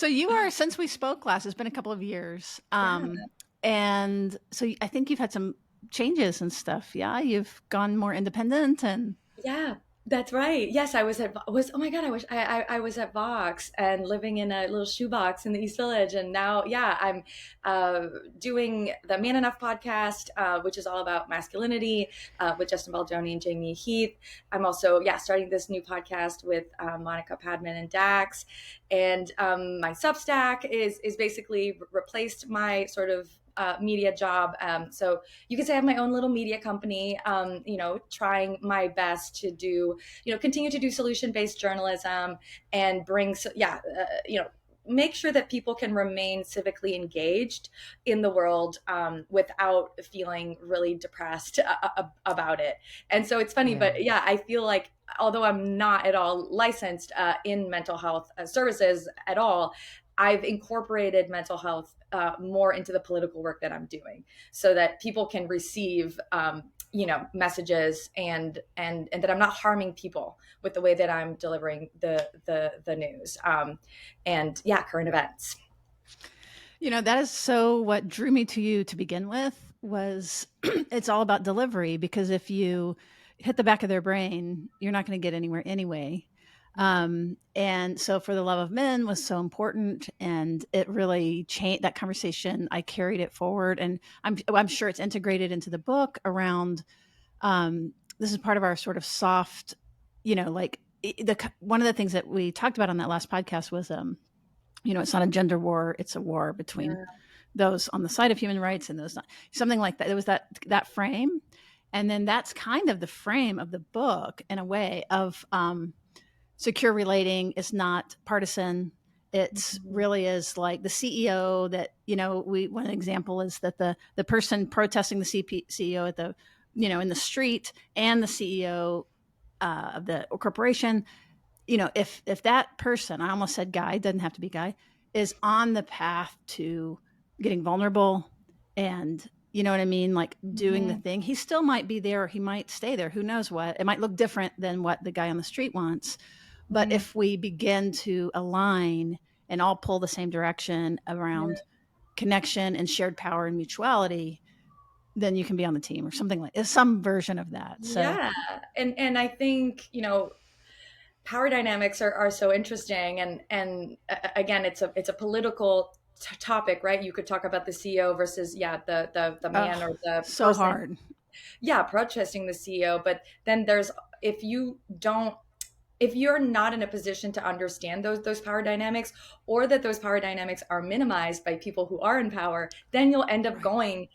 So you are, since we spoke last, it's been a couple of years. Yeah. And so I think you've had some changes and stuff. Yeah. You've gone more independent and Yeah, that's right. Yes, I was oh my God, I wish I was at Vox and living in a little shoebox in the East Village. And now, yeah, I'm uh, doing the Man Enough podcast, which is all about masculinity with Justin Baldoni and Jamie Heath. I'm also, yeah, starting this new podcast with Monica Padman and Dax. And my Substack is basically replaced my sort of media job. So you could say I have my own little media company, trying my best to do, continue to do solution-based journalism and bring, make sure that people can remain civically engaged in the world without feeling really depressed about it. And so it's funny, yeah. but yeah, I feel like although I'm not at all licensed in mental health services at all, I've incorporated mental health more into the political work that I'm doing so that people can receive messages and that I'm not harming people with the way that I'm delivering the news and yeah, current events. That is so what drew me to you to begin with was it's all about delivery because if you hit the back of their brain, you're not going to get anywhere anyway. And so for the love of men was so important and it really changed that conversation. I carried it forward and I'm sure it's integrated into the book around, this is part of our sort of soft, one of the things that we talked about on that last podcast was, it's not a gender war; it's a war between Yeah. those on the side of human rights and those not. Something like that. It was that frame, and then that's kind of the frame of the book in a way of secure relating is not partisan. It's Mhm. really is like the CEO that one example is that the person protesting the CEO at the in the street and the CEO of the corporation, if that person, I almost said guy, doesn't have to be guy, is on the path to getting vulnerable and you know what I mean, like doing the Mhm. thing, he still might be there or he might stay there. Who knows what? It might look different than what the guy on the street wants. But Mhm. if we begin to align and all pull the same direction Yeah. around connection and shared power and mutuality, then you can be on the team or something like some version of that. So Yeah. And I think, power dynamics are so interesting and again it's a political topic, right? You could talk about the CEO versus the man or the so person, hard. yeah, protesting the CEO. But then there's, if you don't, if you're not in a position to understand those power dynamics, or that those power dynamics are minimized by people who are in power, then you'll end up Right. going,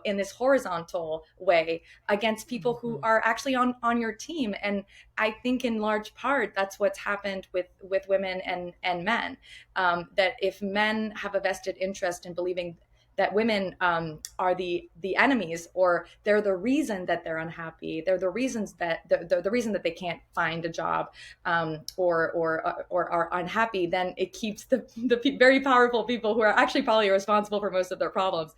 in this horizontal way against people who Mhm. are actually on your team. And I think in large part that's what's happened with women and men. That if men have a vested interest in believing that women are the enemies, or they're the reason that they're unhappy, they're the reasons that the reason that they can't find a job, or are unhappy, then it keeps the very powerful people who are actually probably responsible for most of their problems,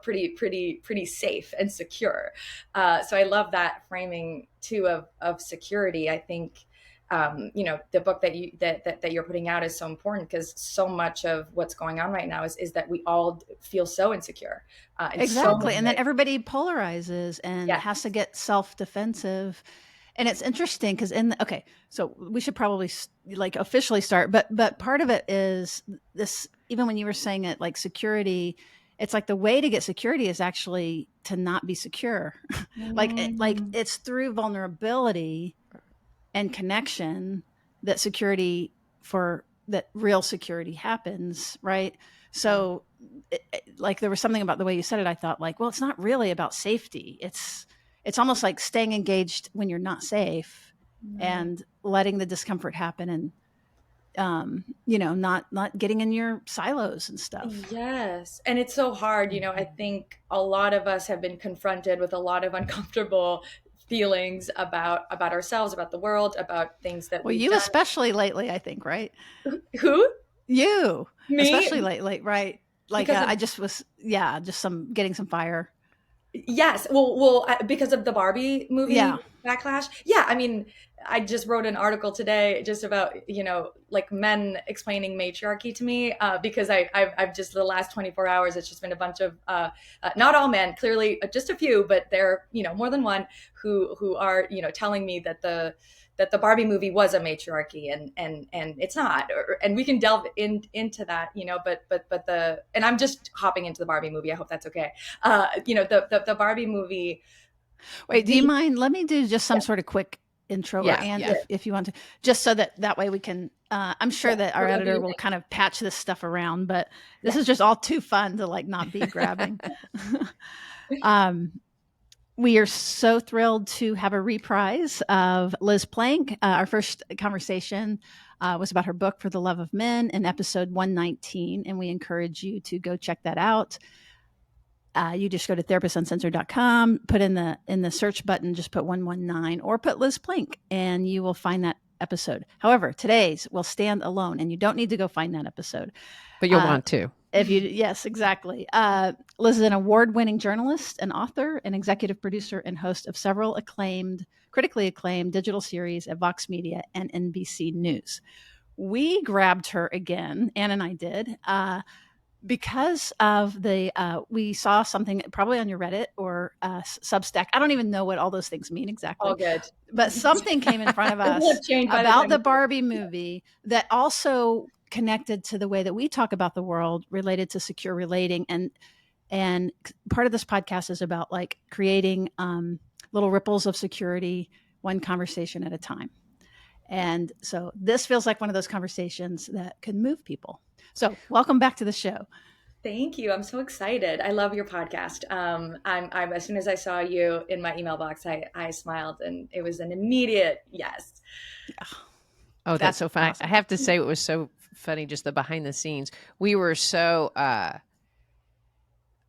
pretty safe and secure. So I love that framing too of security. I think the book that you're putting out is so important because so much of what's going on right now is that we all feel so insecure in so Exactly, many and then ways. everybody polarizes and Yeah. has to get self-defensive, and it's interesting because okay, so we should probably like officially start, but part of it is this. Even when you were saying it, like security, it's like the way to get security is actually to not be secure, like Mm. it's through vulnerability and connection that security for that real security happens, right? Yeah. So like there was something about the way you said it, I thought like, well, it's not really about safety. It's almost like staying engaged when you're not safe Right. and letting the discomfort happen and not getting in your silos and stuff. Yes. And it's so hard. I Mhm. think a lot of us have been confronted with a lot of uncomfortable feelings about ourselves, about the world, about things that Well, we've you done. especially lately, I think, right? Who? You especially Me? lately, right? Like Because of I just was, yeah, just some getting some fire. Yes. Well, because of the Barbie movie Yeah. backlash. Yeah, I mean, I just wrote an article today just about, like men explaining matriarchy to me, because I've just the last 24 hours, it's just been a bunch of, not all men, clearly, just a few, but there, more than one who are, telling me that the Barbie movie was a matriarchy, and it's not, and we can delve into that, and I'm just hopping into the Barbie movie. I hope that's okay. The Barbie movie, Wait, do you the mind? Let me do just some yeah, sort of quick intro, or Yeah, and yeah. if you want to, just so that way we can. I'm sure yeah, that our whatever editor you will think. kind of patch this stuff around, but this Yeah. is just all too fun to like not be grabbing. um, we are so thrilled to have a reprise of Liz Plank. Our first conversation was about her book For the Love of Men in episode 119, and we encourage you to go check that out. You just go to therapistsuncensored.com, put in the search button, just put 119 or put Liz Plank, and you will find that episode. However, today's will stand alone, and you don't need to go find that episode. But you'll want to. If you, yes, exactly. Liz is an award-winning journalist, an author, an executive producer, and host of several critically acclaimed digital series at Vox Media and NBC News. We grabbed her again, Ann and I did, because of we saw something probably on your Reddit or Substack. I don't even know what all those things mean All exactly, good. but something came in front of It will us have changed by the about time the you hear Barbie movie that also connected to the way that we talk about the world related to secure relating. And part of this podcast is about like creating little ripples of security, one conversation at a time. And so this feels like one of those conversations that can move people. So welcome back to the show. Thank you. I'm so excited. I love your podcast. I'm as soon as I saw you in my email box, I smiled, and it was an immediate yes. Oh, that's so fun. Awesome. I have to say, it was so funny, just the behind the scenes. We were so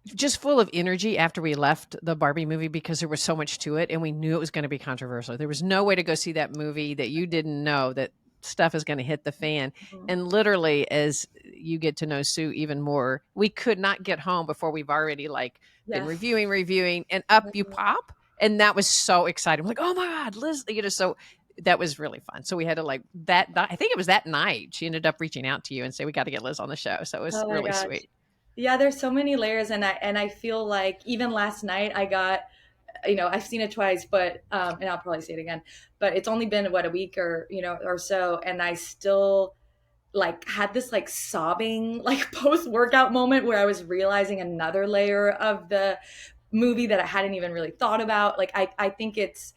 just full of energy after we left the Barbie movie because there was so much to it, and we knew it was going to be controversial. There was no way to go see that movie that you didn't know that stuff is going to hit the fan. Mhm. And literally, as you get to know Sue even more, we could not get home before we've already like been Yes. reviewing, and up you Mhm. pop. And that was so exciting. We're like, oh my God, Liz, so that was really fun. So we had to like that, I think it was that night, she ended up reaching out to you and say, we got to get Liz on the show. So it was Oh my really gosh. sweet. Yeah, there's so many layers, and I feel like even last night I got, I've seen it twice, but and I'll probably see it again, but it's only been what, a week or or so, and I still like had this like sobbing like post workout moment where I was realizing another layer of the movie that I hadn't even really thought about. Like I think it's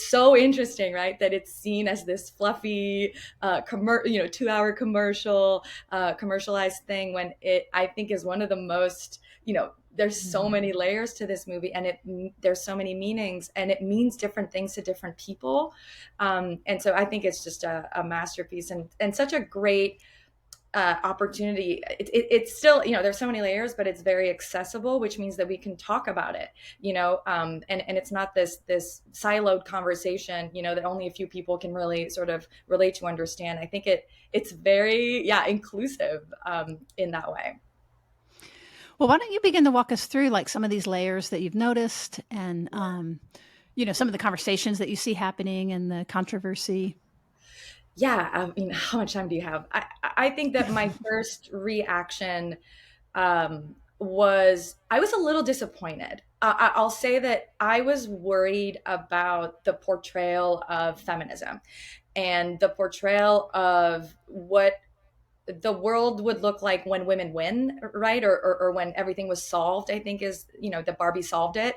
so interesting, right? That it's seen as this fluffy, 2-hour commercialized thing, when it, I think, is one of the most, there's so many layers to this movie, and there's so many meanings, and it means different things to different people. And so I think it's just a masterpiece, and such a great opportunity. It's still, there's so many layers, but it's very accessible, which means that we can talk about it, and it's not this siloed conversation, that only a few people can really sort of relate to, understand. I think it's very, inclusive in that way. Well, why don't you begin to walk us through like some of these layers that you've noticed and, some of the conversations that you see happening and the controversy. Yeah, I mean, how much time do you have? I think that my first reaction was, I was a little disappointed. I'll say that I was worried about the portrayal of feminism and the portrayal of what the world would look like when women win, right? Or when everything was solved, I think, is, the Barbie solved it.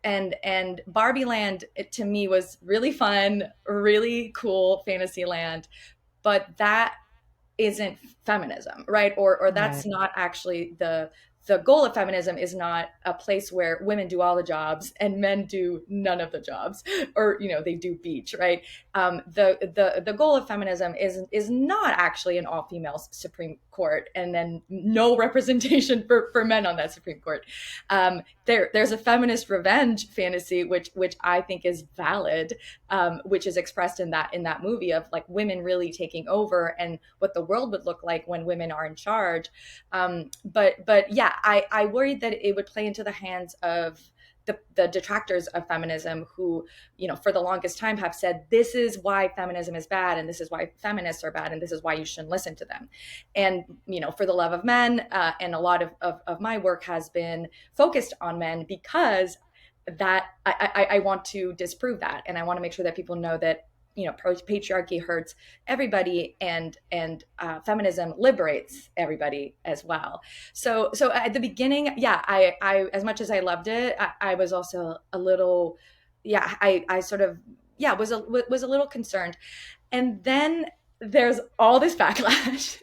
And Barbie Land, to me, was really fun, really cool fantasy land, but that isn't feminism, right? Or that's Right. not actually the goal of feminism. Is not a place where women do all the jobs and men do none of the jobs, or they do beach, right? The goal of feminism is not actually an all female Supreme Court, and then no representation for men on that Supreme Court. There's a feminist revenge fantasy, which I think is valid, which is expressed in that movie, of like women really taking over and what the world would look like when women are in charge. But yeah, I worried that it would play into the hands of the detractors of feminism who, for the longest time have said, this is why feminism is bad, and this is why feminists are bad, and this is why you shouldn't listen to them. And, For the Love of Men, and a lot of my work has been focused on men, because that I want to disprove that. And I want to make sure that people know that, patriarchy hurts everybody, and feminism liberates everybody as well. So at the beginning, yeah, I as much as I loved it, I was also a little, yeah, I sort of, yeah, was a little concerned. And then there's all this backlash.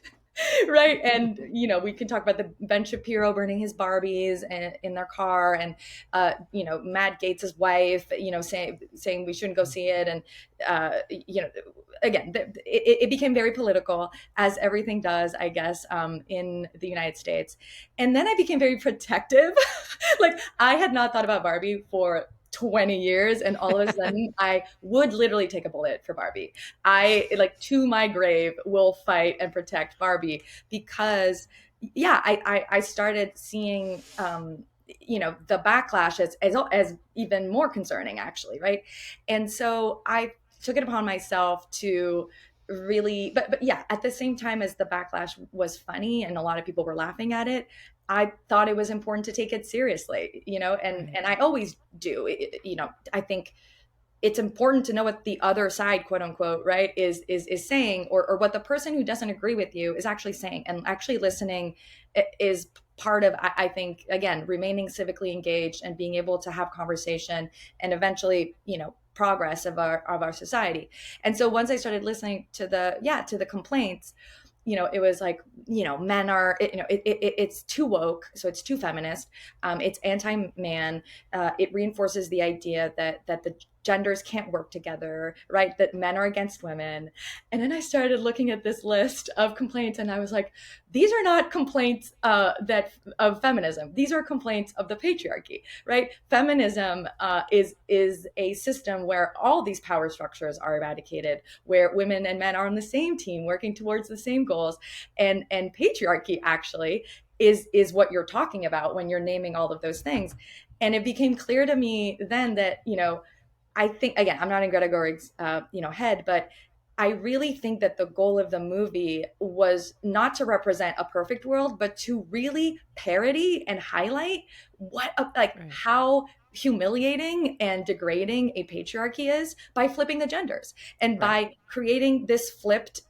Right. And, we can talk about the Ben Shapiro burning his Barbies in their car, and, Matt Gates's wife, saying we shouldn't go see it. And, again, it became very political, as everything does, I guess, in the United States. And then I became very protective. Like, I had not thought about Barbie for 20 years, and all of a sudden I would literally take a bullet for Barbie. I, like, to my grave, will fight and protect Barbie, because yeah, I started seeing the backlash as even more concerning, actually, right? And so I took it upon myself to really, but yeah, at the same time as the backlash was funny and a lot of people were laughing at it, I thought it was important to take it seriously, and I always do. I think it's important to know what the other side, quote unquote, right, is saying, or what the person who doesn't agree with you is actually saying, and actually listening is part of, I think, again, remaining civically engaged and being able to have conversation, and eventually, progress of our society. And so once I started listening to the complaints, it was like, men are, it's too woke, so it's too feminist, it's anti-man, it reinforces the idea that the genders can't work together, right? That men are against women. And then I started looking at this list of complaints, and I was like, these are not complaints of feminism. These are complaints of the patriarchy, right? Feminism is a system where all these power structures are eradicated, where women and men are on the same team working towards the same goals. And patriarchy actually is what you're talking about when you're naming all of those things. And it became clear to me then that, I think, again, I'm not in Greta Gerwig's, head, but I really think that the goal of the movie was not to represent a perfect world, but to really parody and highlight Right. how humiliating and degrading a patriarchy is, by flipping the genders, and by creating this flipped,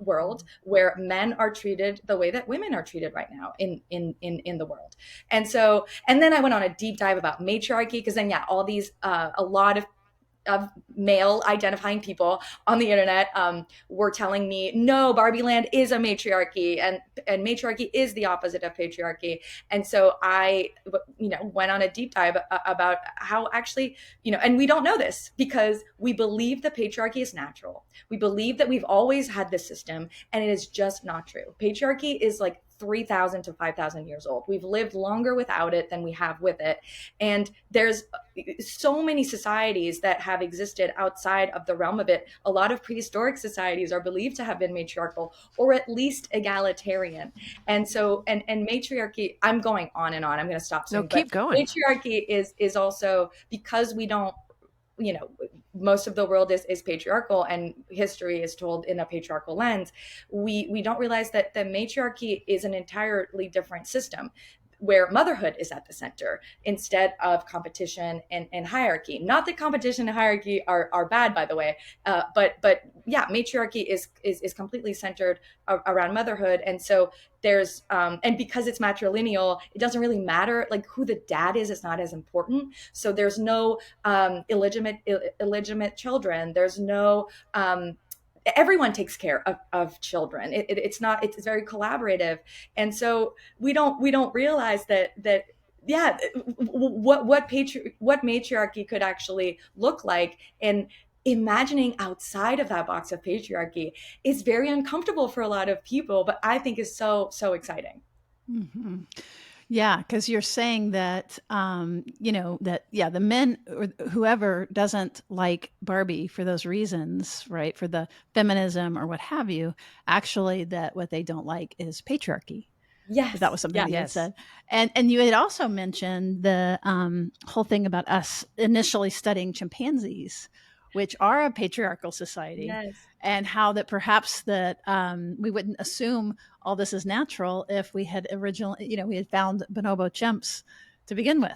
world where men are treated the way that women are treated right now in the world. And so, and then I went on a deep dive about matriarchy, because then, yeah, all these, a lot of male identifying people on the internet were telling me, no, Barbie Land is a matriarchy, and matriarchy is the opposite of patriarchy. And so I, went on a deep dive about how actually, and we don't know this because we believe the patriarchy is natural. We believe that we've always had this system, and it is just not true. Patriarchy is like 3,000 to 5,000 years old. We've lived longer without it than we have with it. And there's so many societies that have existed outside of the realm of it. A lot of prehistoric societies are believed to have been matriarchal, or at least egalitarian. And so, and matriarchy, I'm going on and on. I'm going to stop soon. No, keep going. Matriarchy is also, because we don't, most of the world is patriarchal, and history is told in a patriarchal lens. We don't realize that the matriarchy is an entirely different system, where motherhood is at the center instead of competition and hierarchy. Not that competition and hierarchy are bad, by the way, but yeah, matriarchy is completely centered around motherhood. And so there's and because it's matrilineal, it doesn't really matter like who the dad is. It's not as important. So there's no illegitimate children. There's no everyone takes care of children. It's very collaborative. And so we don't realize that yeah, what matriarchy could actually look like. And imagining outside of that box of patriarchy is very uncomfortable for a lot of people, but I think is so exciting. Mm-hmm. Yeah, because you're saying that, that, yeah, the men or whoever doesn't like Barbie for those reasons, right, for the feminism or what have you, actually, that what they don't like is patriarchy. That Yes. was something Yeah. that you had Yes. said. And you had also mentioned the whole thing about us initially studying chimpanzees, which are a patriarchal society, Yes. and how that perhaps that we wouldn't assume all this is natural if we had originally, we had found bonobo chimps to begin with.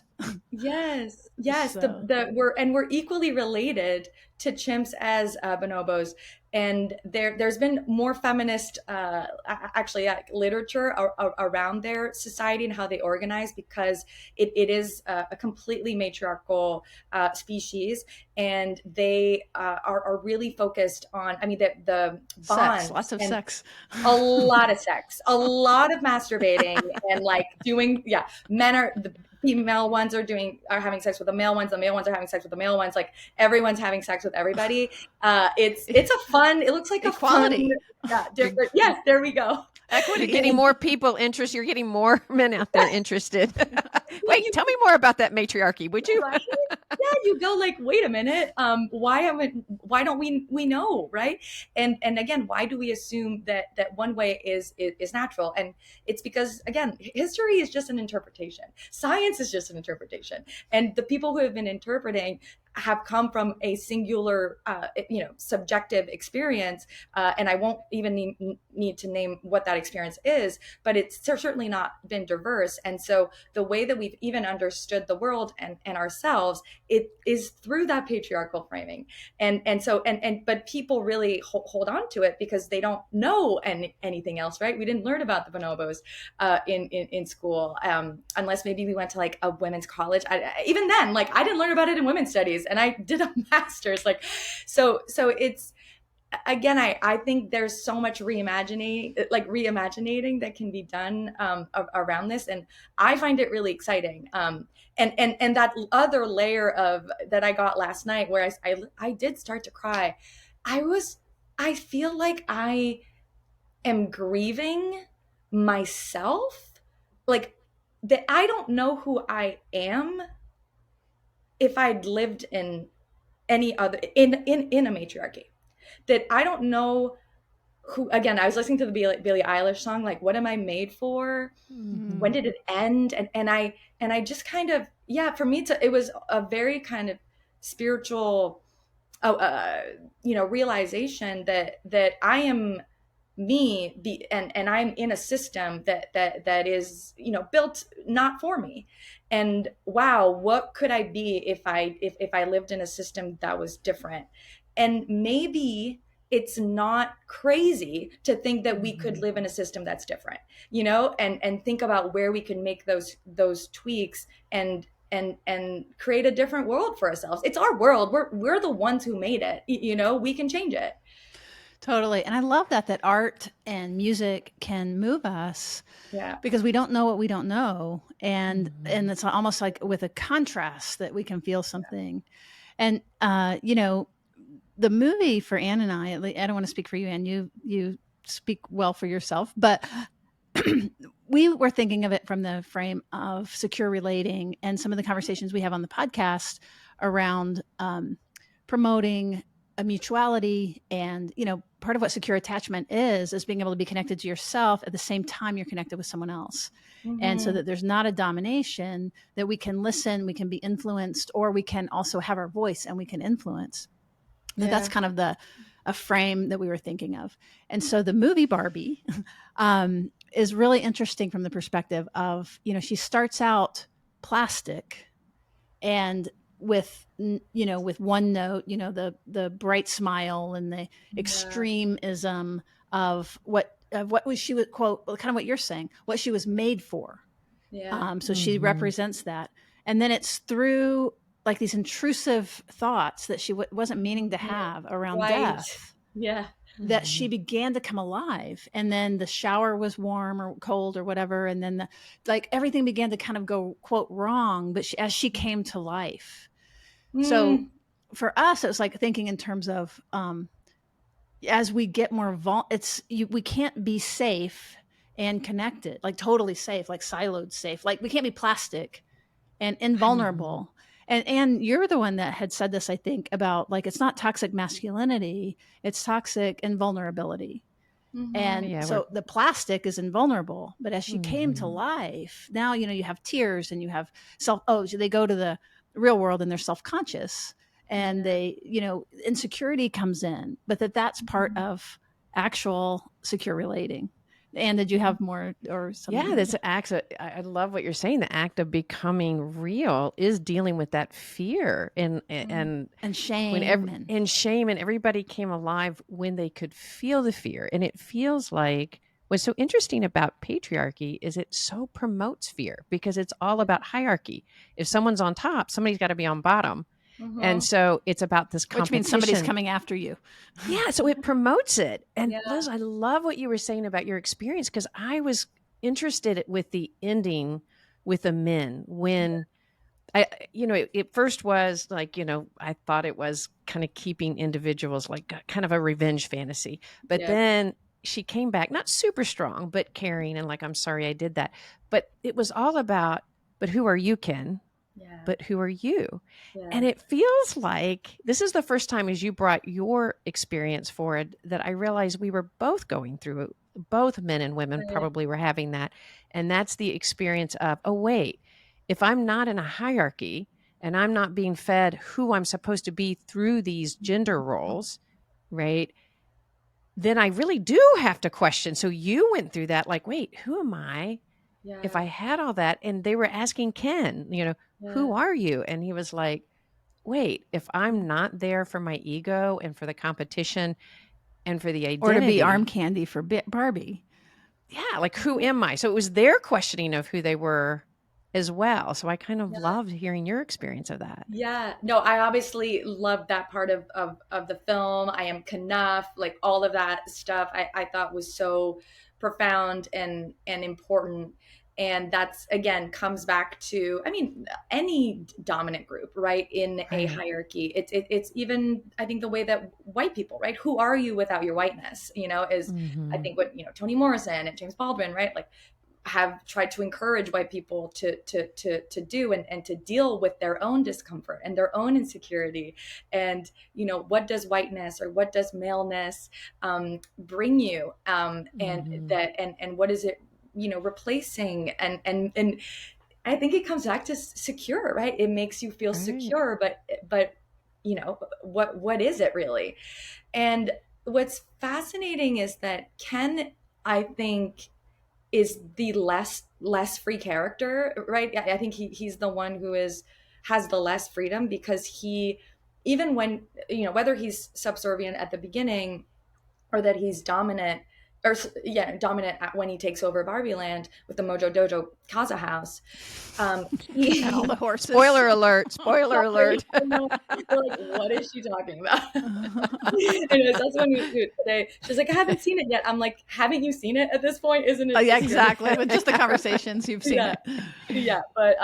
Yes, yes. So We're equally related to chimps as bonobos, and there's been more feminist actually literature around their society and how they organize, because it is a completely matriarchal species, and they are really focused on. I mean, the sex, bonds lots of and sex. a lot of sex, a lot of masturbating, and like doing, yeah, men are the female ones are having sex with the male ones, the male ones are having sex with the male ones, like everyone's having sex with everybody. It's a fun, it looks like a fun, Equality, yeah, You're different, yes, there we go. you're equity. getting more people interested. You're getting more men out there interested. Yeah, Wait, tell me more about that matriarchy, would you? right? Yeah, you go like, wait a minute, why don't we know, right? And again, why do we assume that one way is natural? And it's because, again, history is just an interpretation, science is just an interpretation, and the people who have been interpreting have come from a singular subjective experience, and I won't even need to name what that experience is, but it's certainly not been diverse. And so the way that we've even understood the world and ourselves, it is through that patriarchal framing. And but people really hold on to it because they don't know anything else, right? We didn't learn about the bonobos in school, unless maybe we went to like a women's college. Even then, like, I didn't learn about it in women's studies, and I did a master's, like, so it's, again, I think there's so much reimagining that can be done around this, and I find it really exciting. And that other layer of that I got last night, where I did start to cry. I feel like I am grieving myself, like, that I don't know who I am if I'd lived in any other in a matriarchy. That I don't know who. Again, I was listening to the Billie Eilish song, like, what am I made for? Mm-hmm. When did it end? And I just kind of, yeah, for me, it was a very kind of spiritual realization that I am me, and I'm in a system that is, built not for me. And wow, what could I be if I lived in a system that was different? And maybe it's not crazy to think that we could live in a system that's different, and think about where we can make those tweaks and create a different world for ourselves. It's our world. We're the ones who made it. We can change it. Totally. And I love that art and music can move us Yeah. because we don't know what we don't know. And Mhm. it's almost like with a contrast that we can feel something. And the movie for Anne and I don't want to speak for you, Anne, you speak well for yourself, but we were thinking of it from the frame of secure relating and some of the conversations we have on the podcast around promoting a mutuality. And part of what secure attachment is being able to be connected to yourself at the same time you're connected with someone else. And so Mm-hmm. that there's not a domination, that we can listen, we can be influenced, or we can also have our voice and we can influence. That's Yeah. kind of a frame that we were thinking of. And so the movie Barbie is really interesting from the perspective of, she starts out plastic and with one note, the bright smile and the Yeah. extremism of what was she would quote, kind of what you're saying, what she was made for. Yeah. So she represents that. And then it's through like these intrusive thoughts that she wasn't meaning to have around Right. death Yeah. that she began to come alive. And then the shower was warm or cold or whatever. And then everything began to kind of go, quote, wrong, but as she came to life. So Mm. for us, it was like thinking in terms of as we get more we can't be safe and connected, like totally safe, like siloed safe. Like we can't be plastic and Mhm. invulnerable. And you're the one that had said this, I think, about like it's not toxic masculinity, it's toxic invulnerability. Mm-hmm. And Yeah, we're so the plastic is invulnerable, but as she came to mhm. life, now, you have tears and you have oh, so they go to the real world and they're self-conscious and Yeah. insecurity comes in, but that's part Mhm. of actual secure relating. And did you have more or Yeah, something? that's acts of, I love what you're saying. The act of becoming real is dealing with that fear Mhm. and And when shame and and shame, and everybody came alive when they could feel the fear. And it feels like what's so interesting about patriarchy is it so promotes fear because it's all Yeah. about hierarchy. If someone's on top, somebody's got to be on bottom. And Mhm. so it's about this which means somebody's competition. coming after you. Yeah, so it promotes it. And Yeah. Liz, I love what you were saying about your experience because I was interested with the ending with the men when it first was like, I thought it was kind of keeping individuals like kind of a revenge fantasy. But Yeah. then she came back, not super strong, but caring and like, I'm sorry I did that. But it was all about, but who are you, Ken? Yeah. But who are you? Yeah. And it feels like this is the first time as you brought your experience forward that I realized we were both going through it. Both men and women Right. probably were having that. And that's the experience of, oh, wait, if I'm not in a hierarchy and I'm not being fed who I'm supposed to be through these gender roles, right? Then I really do have to question. So you went through that like, wait, who am I? If I Yeah. had all that, and they were asking Ken, who Yeah. are you? And he was like, wait, if I'm not there for my ego and for the competition and for the Or to be arm identity, candy for Barbie. yeah, like who am I? So it was their questioning of who they were as well. So I kind of Yeah. loved hearing your experience of that. Yeah, no, I obviously loved that part of the film. I am Kenough, like all of that stuff I thought was so profound and important. And that's again comes back to, I mean, any dominant group, right? In a Right. hierarchy. It's even, I think, the way that white people, right? Who are you without your whiteness? Is I Mm-hmm. think what, Toni Morrison and James Baldwin, right? Like have tried to encourage white people to do and to deal with their own discomfort and their own insecurity. And what does whiteness or what does maleness bring you, and Mm-hmm. that and what is it replacing, and I think it comes back to secure, right? It makes you feel Right. secure, but what is it really? And what's fascinating is that Ken, I think, is the less free character, right? I think he's the one who has the less freedom, because he, even when, whether he's subservient at the beginning or that he's dominant, or yeah, dominant when he takes over Barbie Land with the Mojo Dojo Kaza house. And all He the horses. Spoiler alert. Spoiler alert. I know. We're like, what is she talking about? Anyways, that's when today she's like, I haven't seen it yet. I'm like, haven't you seen it at this point? Isn't Oh, it yeah, just your exactly. With just the conversations, you've seen yeah, it. yeah, but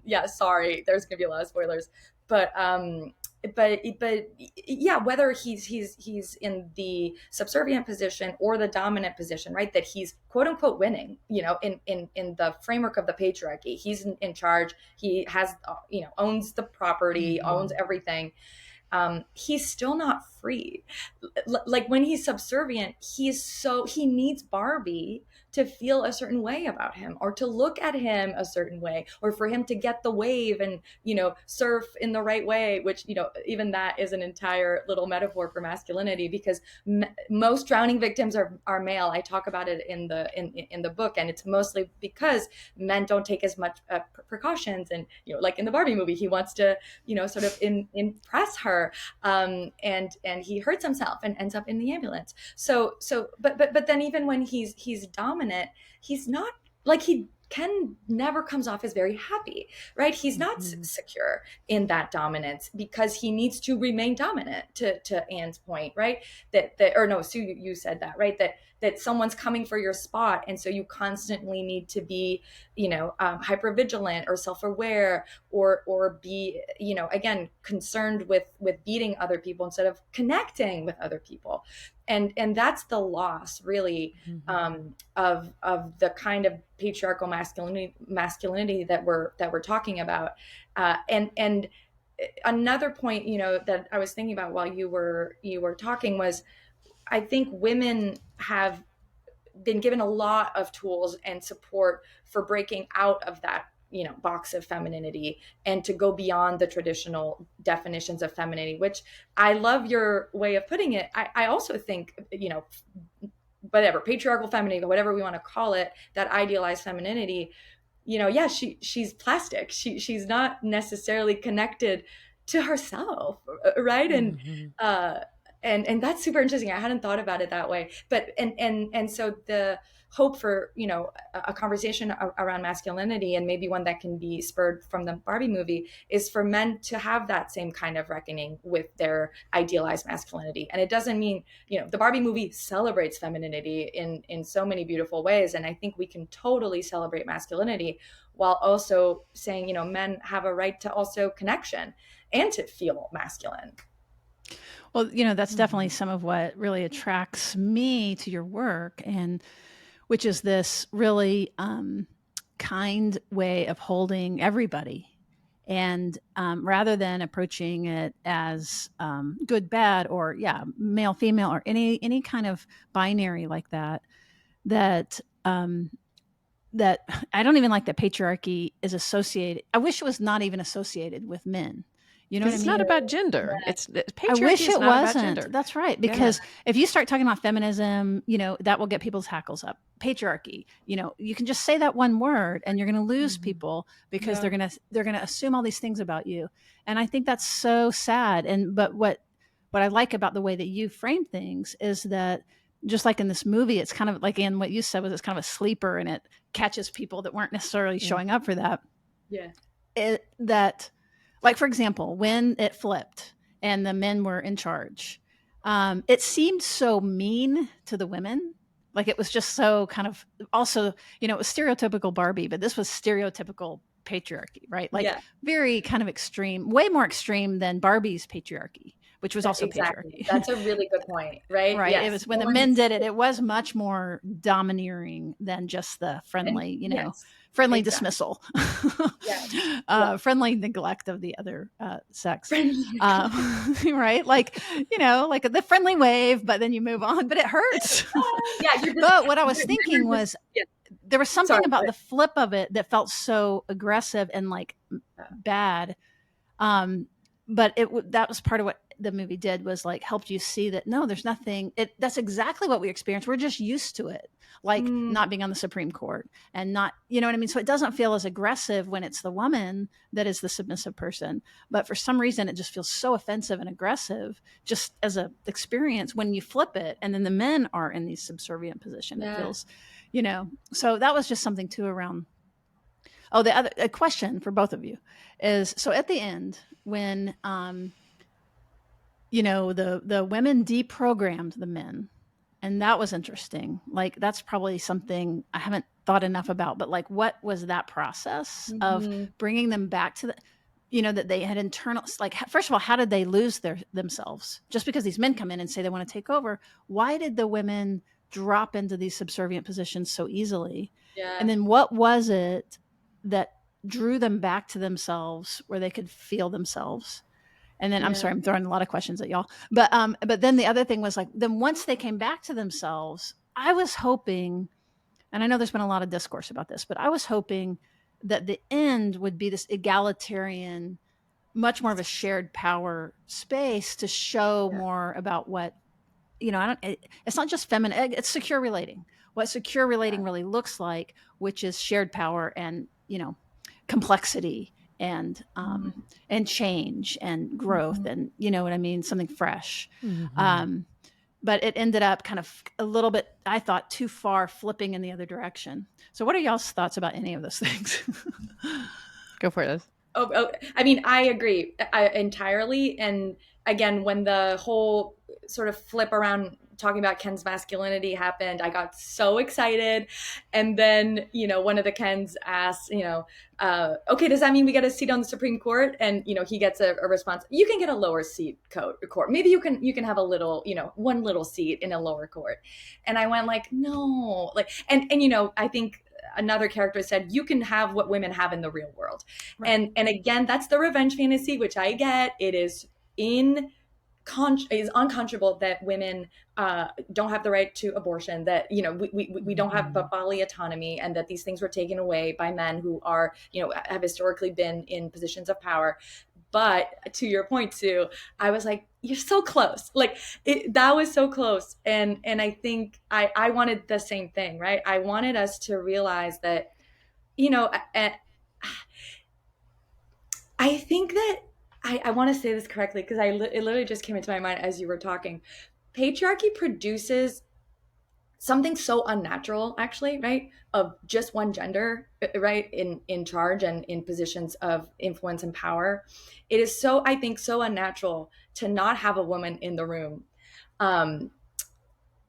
yeah, sorry, there's gonna be a lot of spoilers, but yeah, whether he's in the subservient position or the dominant position, right, that he's quote unquote winning, in the framework of the patriarchy, he's in charge, he has, owns the property, owns Mm-hmm. everything. He's still not free. Like when he's subservient, he needs Barbie to feel a certain way about him, or to look at him a certain way, or for him to get the wave and surf in the right way, which even that is an entire little metaphor for masculinity, because most drowning victims are male. I talk about it in the book, and it's mostly because men don't take as much precautions, and like in the Barbie movie, he wants to sort of impress her, and he hurts himself and ends up in the ambulance. But then even when he's dominant, he's not, like, he Ken never comes off as very happy, right? He's not Mm-hmm. secure in that dominance, because he needs to remain dominant, to Anne's point, right? That or no, Sue, you said that, right? That someone's coming for your spot, and so you constantly need to be hyper vigilant or self-aware, or be again concerned with beating other people instead of connecting with other people. And that's the loss, really, Mm-hmm. of the kind of patriarchal masculinity that we're talking about. And another point that I was thinking about while you were talking was, I think women have been given a lot of tools and support for breaking out of that, box of femininity, and to go beyond the traditional definitions of femininity, which I love your way of putting it. I also think, whatever, patriarchal femininity, whatever we want to call it, that idealized femininity, yeah, she's plastic. She's not necessarily connected to herself, right? Mm-hmm. Uh, and that's super interesting. I hadn't thought about it that way. But and so the hope for, a conversation around masculinity, and maybe one that can be spurred from the Barbie movie, is for men to have that same kind of reckoning with their idealized masculinity. And it doesn't mean, the Barbie movie celebrates femininity in so many beautiful ways, and I think we can totally celebrate masculinity while also saying, men have a right to also connection and to feel masculine. Well, that's definitely some of what really attracts me to your work, and which is this really kind way of holding everybody. And rather than approaching it as good, bad, or male, female, or any kind of binary like that, that that I don't even like that patriarchy is associated. I wish it was not even associated with men. You know what Because I it's mean? not about gender. Yeah. It's I wish patriarchy is it not about wasn't. gender. That's right. Yeah. Because if you start talking about feminism, that will get people's hackles up. Patriarchy, you can just say that one word and you're going to lose people, because Yeah. they're going to assume all these things about you. And I think that's so sad. But what I like about the way that you frame things is that, just like in this movie, it's kind of like, in what you said, was it's kind of a sleeper, and it catches people that weren't necessarily Yeah. showing up for that. Yeah. That, like, for example, when it flipped and the men were in charge, it seemed so mean to the women. Like, it was just so kind of, also, it was stereotypical Barbie, but this was stereotypical patriarchy, right? Like, Yeah. very kind of extreme, way more extreme than Barbie's patriarchy, which was also Exactly. patriarchy. That's a really good point, right? Right. It Yes. was when the men did it, it was much more domineering than just the friendly, Yes, friendly exactly. dismissal, Yeah. friendly neglect of the other sex. Friendly. Right. Like, like the friendly wave, but then you move on, but it hurts. Yeah. You're just, But what I was thinking was, yeah. there was something Sorry. about the flip of it that felt so aggressive and like bad. But that was part of what the movie did, was like helped you see that, no, there's nothing. That's exactly what we experience. We're just used to it, like not being on the Supreme Court, and not, you know what I mean. So it doesn't feel as aggressive when it's the woman that is the submissive person. But for some reason, it just feels so offensive and aggressive, just as a experience, when you flip it, and then the men are in these subservient position. It feels, So that was just something too around. Oh, a question for both of you is, so at the end, when the women deprogrammed the men, and that was interesting. Like, that's probably something I haven't thought enough about, but like, what was that process of bringing them back to that they had internal, like, first of all, how did they lose themselves? Just because these men come in and say they want to take over, why did the women drop into these subservient positions so easily? Yeah. And then what was it that drew them back to themselves, where they could feel themselves? And then, I'm sorry, I'm throwing a lot of questions at y'all. But then the other thing was, like, then once they came back to themselves, I was hoping, and I know there's been a lot of discourse about this, but I was hoping that the end would be this egalitarian, much more of a shared power space, to show more about what, it's not just feminine, it's secure relating. What secure relating really looks like, which is shared power and, complexity and change and growth, and you know what I mean, something fresh. But it ended up kind of a little bit, I thought, too far flipping in the other direction. So what are y'all's thoughts about any of those things? Go for it. I mean, I agree entirely. And again, when the whole sort of flip around talking about Ken's masculinity happened, I got so excited. And then, one of the Kens asked, okay, does that mean we get a seat on the Supreme Court? And, he gets a response, you can get a lower seat court. Maybe you can have a little, one little seat in a lower court. And I went like, no, like, and I think another character said, you can have what women have in the real world. Right. And again, that's the revenge fantasy, which I get. It is in is unconscionable that women don't have the right to abortion, that we don't have bodily autonomy, and that these things were taken away by men who are have historically been in positions of power. But to your point, Sue, I was like, you're so close. Like that was so close. And I think I wanted the same thing, right? I wanted us to realize that, you know, I think that I want to say this correctly because it literally just came into my mind as you were talking. Patriarchy produces something so unnatural, actually, right? Of just one gender, right, in charge and in positions of influence and power. It is so, I think, so unnatural to not have a woman in the room. Um,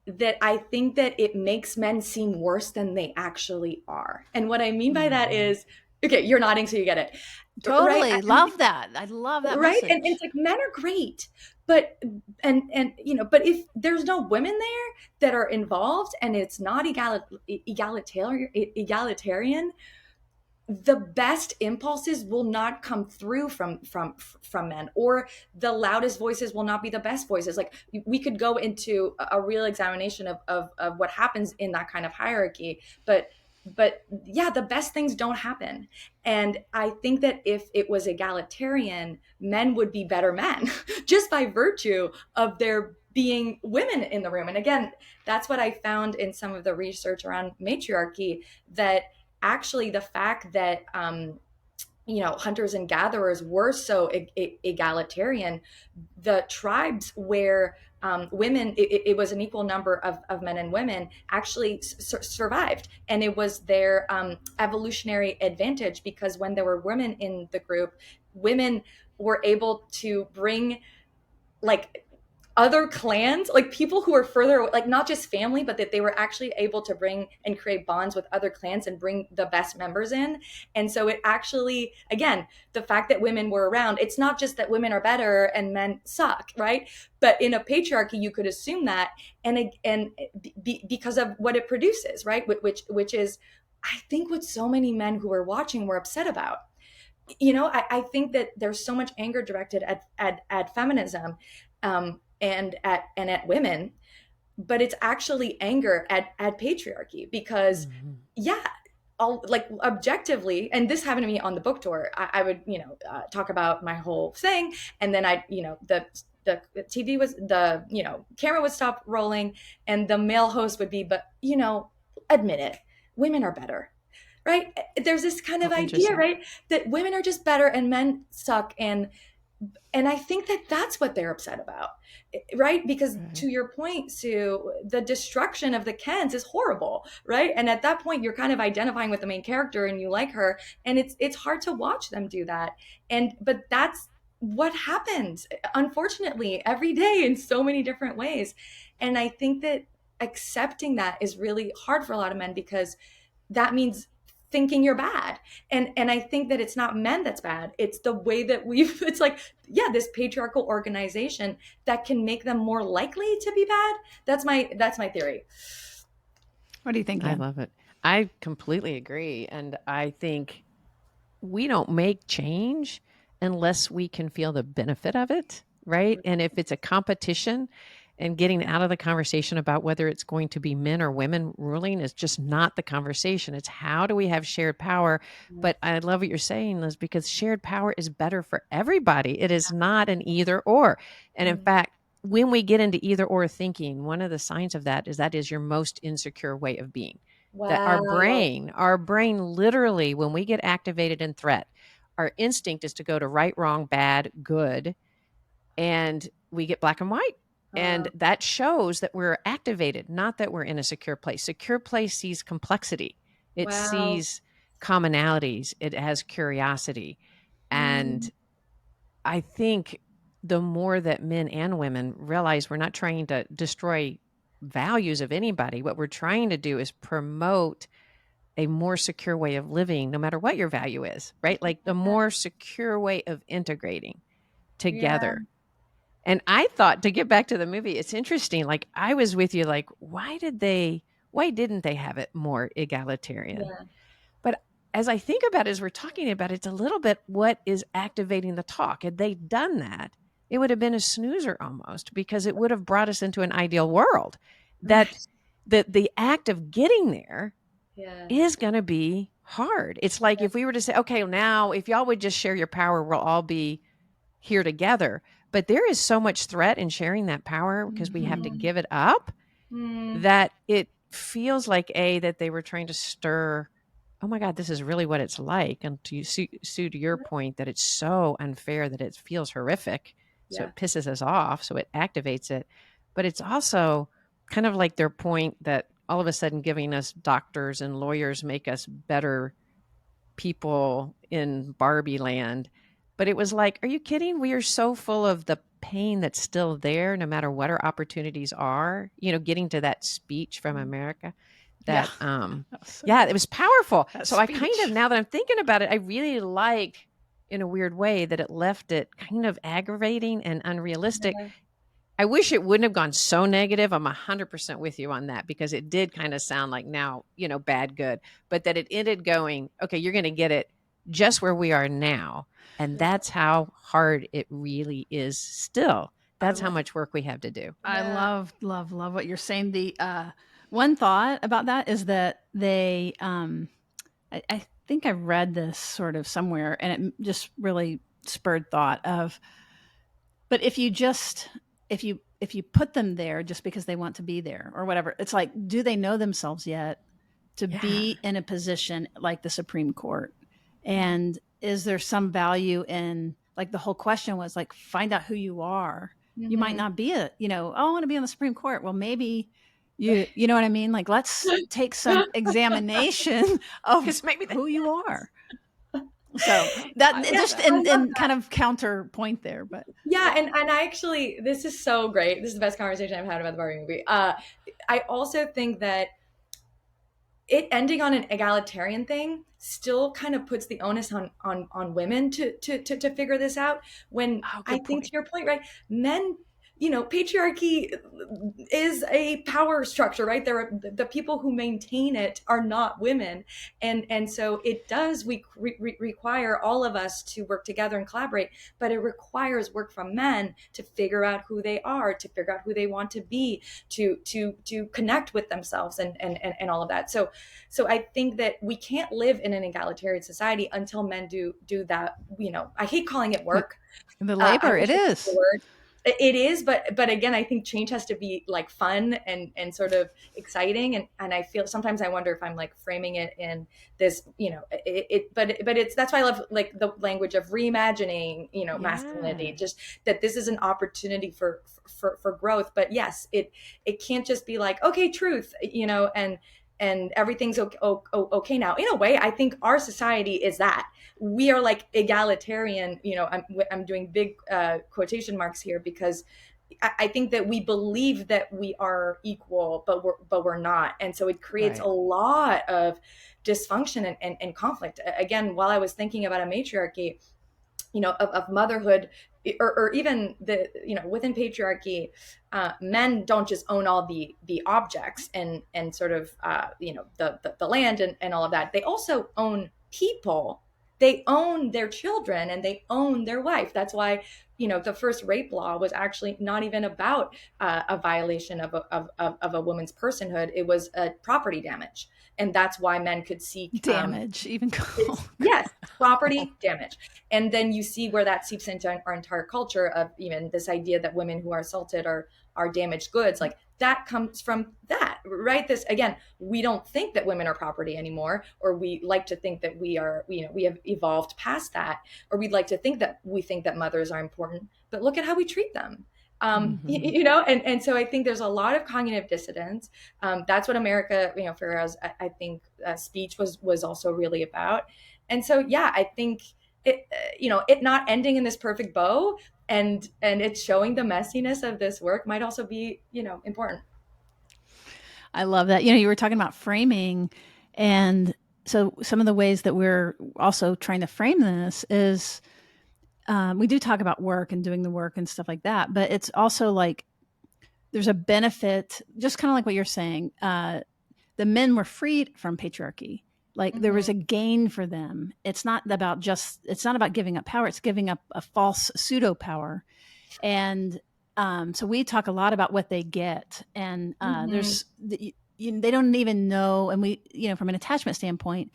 that I think that it makes men seem worse than they actually are. And what I mean by that is, okay, you're nodding, so you get it, right? Totally. Love that. I love that Right, and message. it's like men are great, but but if there's no women there that are involved and it's not egalitarian, the best impulses will not come through from men, or the loudest voices will not be the best voices. Like we could go into a real examination of what happens in that kind of hierarchy, but yeah, the best things don't happen. And I think that if it was egalitarian, men would be better men just by virtue of there being women in the room. And again, that's what I found in some of the research around matriarchy, that actually the fact that hunters and gatherers were so egalitarian, the tribes where women, it was an equal number of men and women, actually survived. And it was their evolutionary advantage, because when there were women in the group, women were able to bring like other clans, like people who are further, like not just family, but that they were actually able to bring and create bonds with other clans and bring the best members in. And so it actually, again, the fact that women were around, it's not just that women are better and men suck, right? But in a patriarchy, you could assume that, and because of what it produces, right? Which is, I think, what so many men who were watching were upset about. I think that there's so much anger directed at feminism, and at women, but it's actually anger at patriarchy, because yeah, all, like, objectively, and this happened to me on the book tour. I would talk about my whole thing, and then the TV was, the camera would stop rolling, and the male host would be, but admit it, women are better, right? There's this kind of Oh, idea, interesting. right, that women are just better and men suck. And I think that that's what they're upset about, right? Because Right. to your point, Sue, the destruction of the Kens is horrible, right? And at that point, you're kind of identifying with the main character and you like her, and it's hard to watch them do that. But that's what happens, unfortunately, every day in so many different ways. And I think that accepting that is really hard for a lot of men, because that means thinking you're bad. And I think that it's not men that's bad, it's the way that we've it's like, yeah, this patriarchal organization that can make them more likely to be bad. That's my theory. What do you think, I Anne? love it. I completely agree. And I think we don't make change unless we can feel the benefit of it, right? And if it's a competition, and getting out of the conversation about whether it's going to be men or women ruling is just not the conversation. It's how do we have shared power? But I love what you're saying, Liz, because shared power is better for everybody. It is not an either or. And in fact, when we get into either or thinking, one of the signs of that is your most insecure way of being. That Wow. our brain literally, when we get activated in threat, our instinct is to go to right, wrong, bad, good, and we get black and white. And that shows that we're activated, not that we're in a secure place. Secure place sees complexity. It Wow. sees commonalities. It has curiosity. And Mm, I think the more that men and women realize we're not trying to destroy values of anybody, what we're trying to do is promote a more secure way of living, no matter what your value is, right? Like the more secure way of integrating yeah. together. And I thought, to get back to the movie, it's interesting. Like I was with you, like, why didn't they have it more egalitarian? Yeah. But as I think about it, as we're talking about it, it's a little bit what is activating the talk. Had they done that, it would have been a snoozer almost, because it would have brought us into an ideal world. That Right. the act of getting there Yeah. is going to be hard. It's like if we were to say, okay, now if y'all would just share your power, we'll all be here together. But there is so much threat in sharing that power because we have to Mhm. give it up, Mm, that it feels like that they were trying to stir, oh my God, this is really what it's like. And to Sue, to your point, that it's so unfair that it feels horrific. So yeah. it pisses us off. So it activates it. But it's also kind of like their point that all of a sudden giving us doctors and lawyers make us better people in Barbie land. But it was like, are you kidding? We are so full of the pain that's still there, no matter what our opportunities are. Getting to that speech from America, Yeah. that That was so yeah, it good. was powerful. That So I kind of, speech. now that I'm thinking about it, I really like, in a weird way, that it left it kind of aggravating and unrealistic. Yeah. I wish it wouldn't have gone so negative. I'm 100% with you on that, because it did kind of sound like, now, bad, good, but that it ended going, okay, you're going to get it just where we are now. And Yeah. that's how hard it really is still. I That's how love much work we have to do. I Yeah. love what you're saying. The one thought about that is that I think I read this sort of somewhere, and it just really spurred thought of, but if you put them there just because they want to be there or whatever, it's like, do they know themselves yet to Yeah. be in a position like the Supreme Court? And is there some value in, like, the whole question was like, find out who you are. You might Mm-hmm. not be oh, I want to be on the Supreme Court. Well, maybe you know what I mean? Like, let's take some examination of Because maybe who you are. So that Yeah, just I love in that. kind of counterpoint there, but Yeah, and I actually, this is so great. This is the best conversation I've had about the Barbie movie. I also think that it ending on an egalitarian thing still kind of puts the onus on women to figure this out, when oh, I good think, to point. your point, right, men, patriarchy is a power structure, right? There are the people who maintain it are not women, and so it does require all of us to work together and collaborate, but it requires work from men to figure out who they are, to figure out who they want to be, to connect with themselves, and all of that. So I think that we can't live in an egalitarian society until men do that. I hate calling it work. the I labor, wish it it was the is. word. It is, but again, I think change has to be like fun and sort of exciting, and I feel sometimes I wonder if I'm like framing it in this, but it's, that's why I love like the language of reimagining, Yeah. masculinity, just that this is an opportunity for growth. But yes, it can't just be like, okay, truth, and everything's okay now. In a way, I think our society is that we are like egalitarian. I'm doing big quotation marks here, because I think that we believe that we are equal, but we're not, and so it creates a Right. lot of dysfunction and conflict. Again, while I was thinking about a matriarchy, of motherhood, or even within patriarchy, men don't just own all the objects and sort of the land and all of that. They also own people. They own their children and they own their wife. That's why the first rape law was actually not even about a violation of a woman's personhood. It was a property damage, and that's why men could seek Damage, even it's, yes, property damage. And then you see where that seeps into our entire culture of even this idea that women who are assaulted are damaged goods. Like that comes from that, right? This again, we don't think that women are property anymore, or we like to think that we are, we have evolved past that, or we'd like to think that we think that mothers are important, but look at how we treat them. Mhm. And so I think there's a lot of cognitive dissonance. That's what America, Ferrero's, I think, speech was also really about. And so, yeah, I think it not ending in this perfect bow, and it's showing the messiness of this work might also be, important. I love that. You were talking about framing, and so some of the ways that we're also trying to frame this is, we do talk about work and doing the work and stuff like that, but it's also like there's a benefit, just kind of like what you're saying. The men were freed from patriarchy. Like, there Mm-hmm. was a gain for them. It's not about giving up power. It's giving up a false pseudo power. And so we talk a lot about what they get, and Mhm. they don't even know. And we, from an attachment standpoint,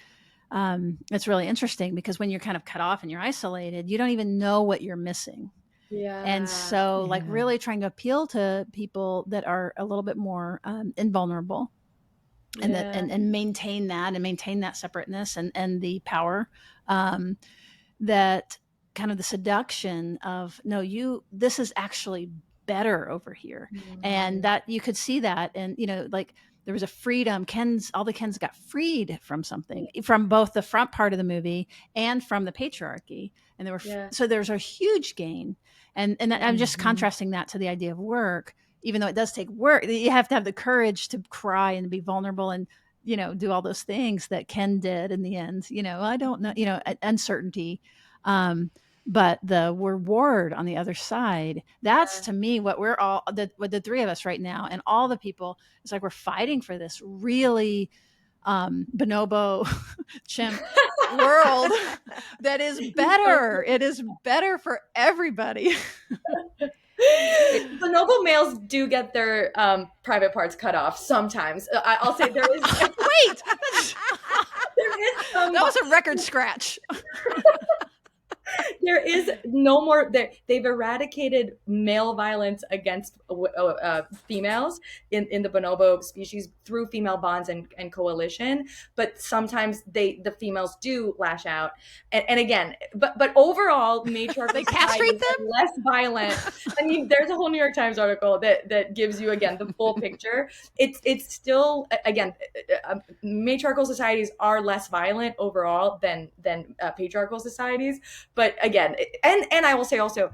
it's really interesting because when you're kind of cut off and you're isolated, you don't even know what you're missing. And Yeah. so, like, Yeah. really trying to appeal to people that are a little bit more invulnerable, and that Yeah. and maintain that separateness and the power, um, that kind of the seduction of, no, this is actually better over here. And Mhm. that you could see that. And, like, there was a freedom. All the Kens got freed from something, from both the front part of the movie and from the patriarchy. And Yeah. so there's a huge gain. And Yeah. I'm just Mhm. contrasting that to the idea of work. Even though it does take work, you have to have the courage to cry and be vulnerable and, do all those things that Ken did in the end. I don't know, uncertainty. Um, but the reward on the other side, that's Yeah. to me what we're all, with the three of us right now, and all the people, it's like we're fighting for this really bonobo chimp world that is So better. It is better for everybody. It, Bonobo males do get their private parts cut off sometimes. I'll say there is Wait, there is some that was a record scratch. there is no more they've eradicated male violence against females in the bonobo species through female bonds and coalition, but sometimes the females do lash out, and again, but overall matriarchal They castrate societies them. are less violent. I mean, there's a whole New York Times article that gives you again the full picture. It's still, again, matriarchal societies are less violent overall than patriarchal societies, but again, and I will say also,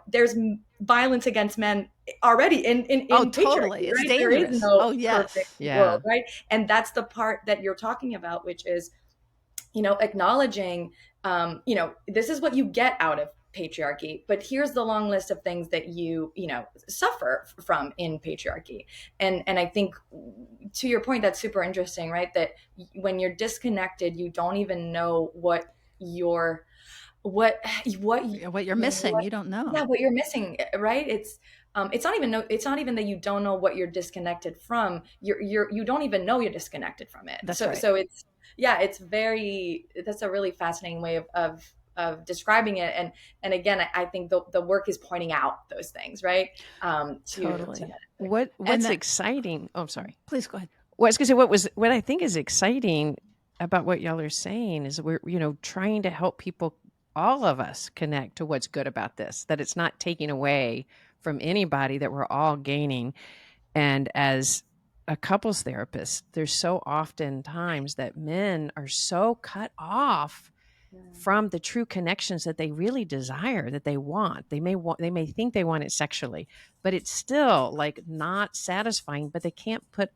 there's violence against men already Oh, in totally. patriarchy, It's right? There is dangerous. no Oh, perfect yes. world, yeah. right? And that's the part that you're talking about, which is, acknowledging, this is what you get out of patriarchy, but here's the long list of things that you suffer from in patriarchy. And I think, to your point, that's super interesting, right? That when you're disconnected, you don't even know your what what What you're missing, what you don't yeah, know. what you're missing, right? It's not even that you don't know what you're disconnected from. You don't even know you're disconnected from it. That's So right. so it's yeah, that's a really fascinating way of describing it. And again, I think the work is pointing out those things, right? To Totally. And What's that, exciting? Oh, I'm sorry. please go ahead. Well, I was going to say what I think is exciting about what y'all are saying is we're trying to help people, all of us, connect to what's good about this. That it's not taking away from anybody. That we're all gaining. And as a couples therapist, there's so often times that men are so cut off from the true connections that they really desire, that they want. They may think they want it sexually, but it's still like not satisfying, but they can't put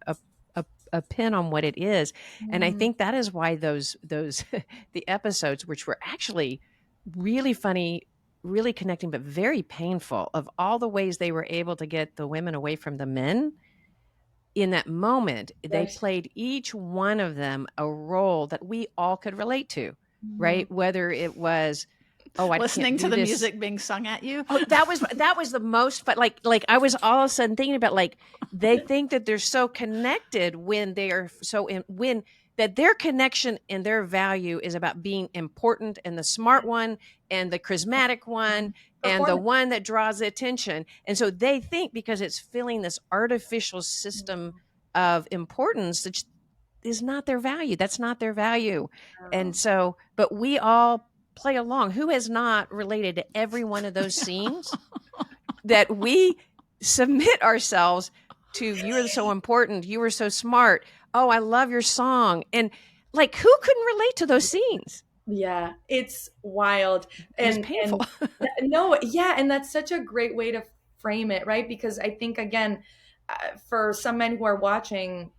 a pin on what it is. And I Mm, think that is why those the episodes, which were actually really funny, really connecting, but very painful, of all the ways they were able to get the women away from the men in that moment, they yes. played each one of them a role that we all could relate to, Mhm. right? Whether it was, oh, I can't Listening to do the this. music being sung at you. Oh, that was the most fun. Like I was all of a sudden thinking about, like, they think that they're so connected when they are so in when that their connection and their value is about being important and the smart one and the charismatic one and the Performance. one that draws the attention. And so they think, because it's filling this artificial system of importance, that is not their value. That's not their value. And Wow. so, but we all play along. Who has not related to every one of those scenes that we submit ourselves to? You are so important. You were so smart. Oh, I love your song. And like, who couldn't relate to those scenes? Yeah, it's wild. It was And painful. no, yeah, and that's such a great way to frame it, right? Because I think, again, for some men who are watching,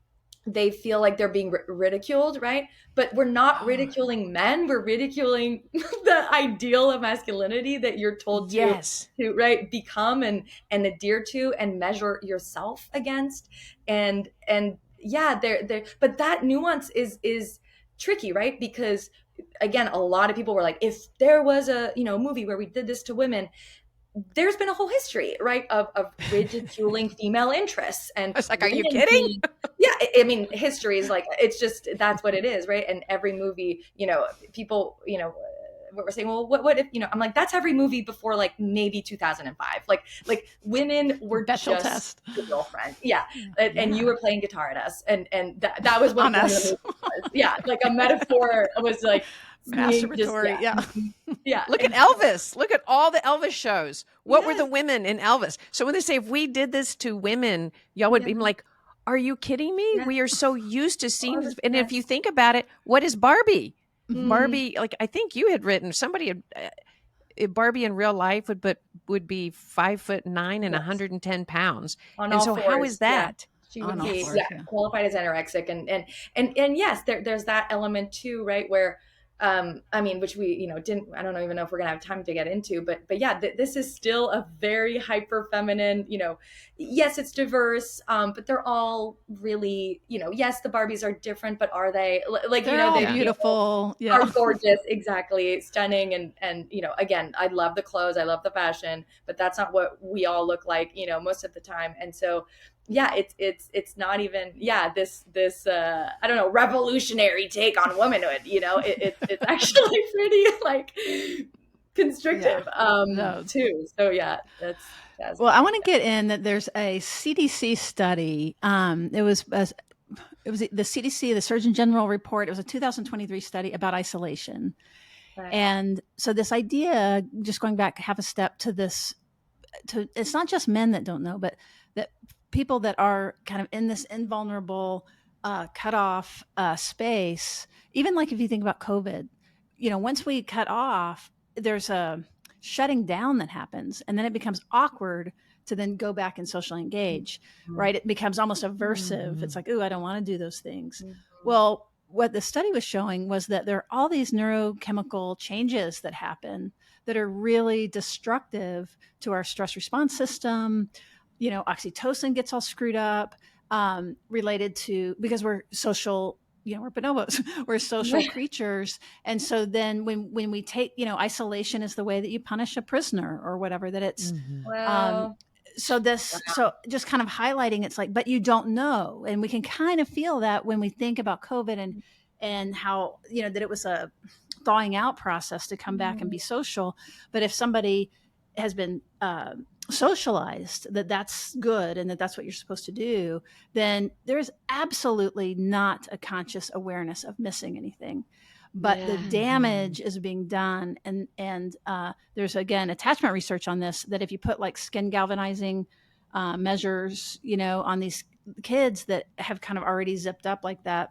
they feel like they're being ridiculed, right? But we're not Oh, ridiculing men, we're ridiculing the ideal of masculinity that you're told yes. to right, become and adhere to and measure yourself against. And yeah, there but that nuance is tricky, right? Because again, a lot of people were like, if there was a movie where we did this to women, there's been a whole history, right, of ridiculing female interests and I was like, are you women kidding? being, yeah, I mean, history is like, it's just, that's what it is, right? And every movie, people, what we're saying, well, what if, I'm like, that's every movie before like maybe 2005. Like women were Bechdel just test. the girlfriend. Yeah. And you Yeah. were playing guitar at us. And that was what On one of the us. movies was. Yeah. Like a metaphor was like me just, Masturbatory. Yeah. yeah. Look at And Elvis. Look at all the Elvis shows. What were the yes. women in Elvis? So when they say if we did this to women, y'all would Yeah. be like, are you kidding me? Yeah. We are so used to All seeing the this. And if you yes. think about it, what is Barbie? Mhm. Barbie, like I think you had written, somebody had Barbie in real life would be 5'9" and Yes. 110 pounds. On And all so how is fours. Yeah. that? She On would all be, fours. yeah, Yeah. qualified as anorexic. And yes, there's that element too, right? Where, I mean, which we, didn't, I don't even know if we're gonna have time to get into, but yeah, this is still a very hyper feminine, yes, it's diverse, but they're all really, yes, the Barbies are different, but are they like, They're all Yeah. they all beautiful. Yeah. are gorgeous, exactly, stunning, and again, I love the clothes, I love the fashion, but that's not what we all look like, most of the time. And so yeah, it's not even, yeah, this I don't know, revolutionary take on womanhood, it's actually pretty like Yeah. constrictive No. too. So yeah, that's Well, I fascinating. want to get in that there's a CDC study. It was the CDC, the Surgeon General report. It was a 2023 study about isolation. Right. And so this idea, just going back half a step to this, it's not just men that don't know, but that people that are kind of in this invulnerable, cut off space, even like if you think about COVID, once we cut off, there's a shutting down that happens, and then it becomes awkward to then go back and socially engage, Mhm. right? It becomes almost aversive. It's Mhm. like, ooh, I don't want to do those things. Mhm. Well, what the study was showing was that there are all these neurochemical changes that happen that are really destructive to our stress response system. Oxytocin gets all screwed up, related to, because we're social, we're bonobos, we're social creatures. And so then when we take, isolation is the way that you punish a prisoner or whatever, that it's, Mhm. um, Well, so just kind of highlighting, it's like, but you don't know. And we can kind of feel that when we think about COVID and how, that it was a thawing out process to come back and be social. But if somebody has been, socialized that that's good and that that's what you're supposed to do, then there's absolutely not a conscious awareness of missing anything. But the yeah. Mhm. damage is being done, and there's again attachment research on this, that if you put like skin galvanizing, measures, on these kids that have kind of already zipped up like that,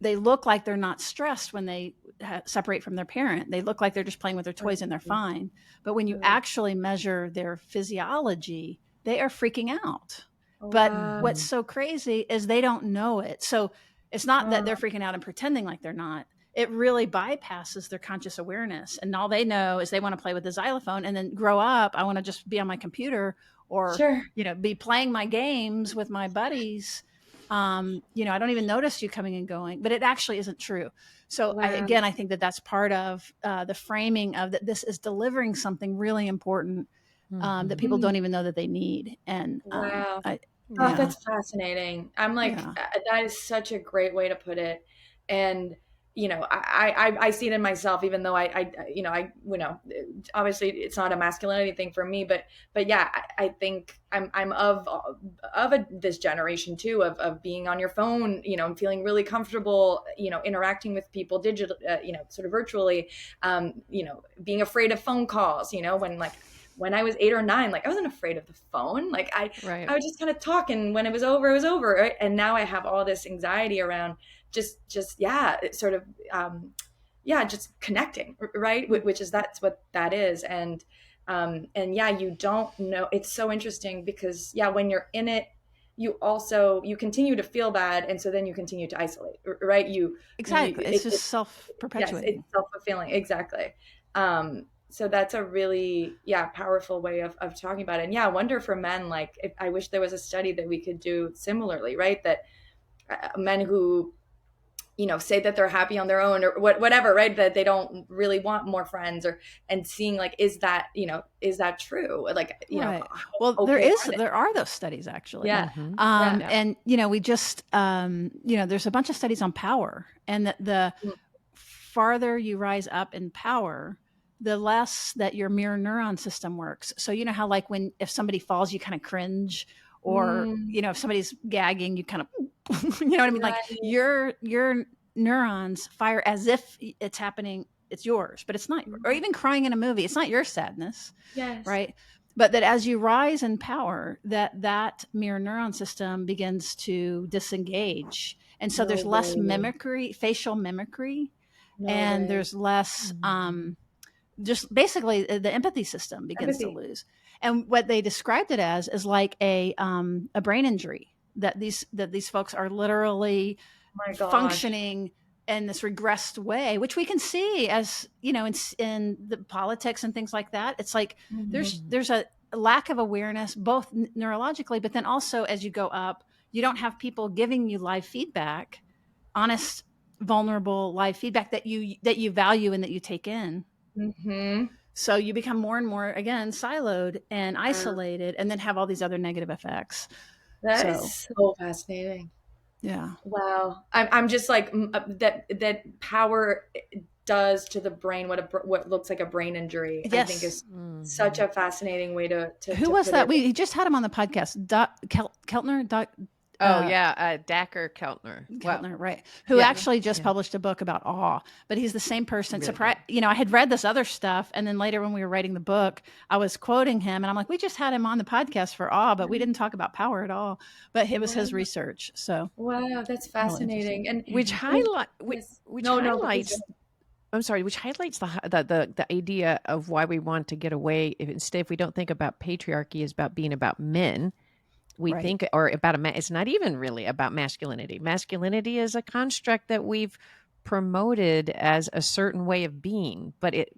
they look like they're not stressed when they separate from their parent. They look like they're just playing with their toys and they're fine. But when you actually measure their physiology, they are freaking out. But Wow. what's Mhm. so crazy is they don't know it. So it's not that Uh, they're freaking out and pretending like they're not. It really bypasses their conscious awareness. And all they know is they want to play with the xylophone, and then grow up, I want to just be on my computer, or, sure. be playing my games with my buddies. I don't even notice you coming and going, but it actually isn't true. So Wow. I think that that's part of, the framing of that. This is delivering something really important, that Mhm. people Mm, don't even know that they need. And, wow. Oh, Yeah. yeah, that's fascinating. I'm like, yeah, that is such a great way to put it. And, I see it in myself, even though obviously it's not a masculinity thing for me, but yeah, I think I'm of this generation too, of being on your phone, and feeling really comfortable, interacting with people digital, sort of virtually, being afraid of phone calls, when I was 8 or 9, like I wasn't afraid of the phone. Like right. I would just kind of talk, and when it was over, right? And now I have all this anxiety around yeah, it's sort of yeah, just connecting, right? Which is, that's what that is. And yeah, you don't know. It's so interesting because yeah, when you're in it, you continue to feel bad, and so then you continue to isolate, right? Exactly. It's just self Yes, it's perpetuating. self-fulfilling, exactly. So that's a really, yeah, powerful way of talking about it. And yeah, I wonder for men, like, if I wish there was a study that we could do similarly, right? That men who say that they're happy on their own, or whatever, right? That they don't really want more friends, or and seeing like, is that true? Like, Right. how Well, okay are they? there are those studies actually. Yeah. Mm-hmm. Yeah. Yeah. And we just there's a bunch of studies on power, and that the Mm. farther you rise up in power, the less that your mirror neuron system works. So you know how like if somebody falls, you kind of cringe, or Mm, if somebody's gagging, you kind of you know what I mean? Like right. your neurons fire as if it's happening, it's yours, but it's not. Or even crying in a movie, it's not your sadness, Yes. right? But that as you rise in power, that mirror neuron system begins to disengage, and so No there's less way. mimicry, facial mimicry, No and way. there's less Mm-hmm. just basically the empathy system begins to Empathy. lose. And what they described it as is like a brain injury, that these folks are literally Oh my gosh. functioning in this regressed way, which we can see as in the politics and things like that. It's like Mhm. there's a lack of awareness, both neurologically, but then also as you go up, you don't have people giving you live feedback, honest, vulnerable live feedback that you value and that you take in. Mhm. So you become more and more, again, siloed and Wow. isolated, and then have all these other negative effects. That is So so fascinating. yeah. Wow. I'm just like, that power does to the brain what looks like a brain injury, I think Yes. is such Mm-hmm. a fascinating way Who to was put that? it. We just had him on the podcast. Keltner, Oh uh, yeah, Dacker Keltner. Well, Keltner, right? Who yeah, actually just yeah, published a book about awe. But he's the same person. really good. I had read this other stuff, and then later when we were writing the book, I was quoting him, and I'm like, we just had him on the podcast for awe, but we didn't talk about power at all. But it was his Wow. research, so Wow, that's really interesting. fascinating. And Which I mean, highlight, yes. which No, no, please go highlights. I'm sorry, which highlights the idea of why we want to get away. If we don't think about patriarchy as about being about men, we Right. think, or about a man. It's not even really about masculinity. Masculinity is a construct that we've promoted as a certain way of being, but ahead.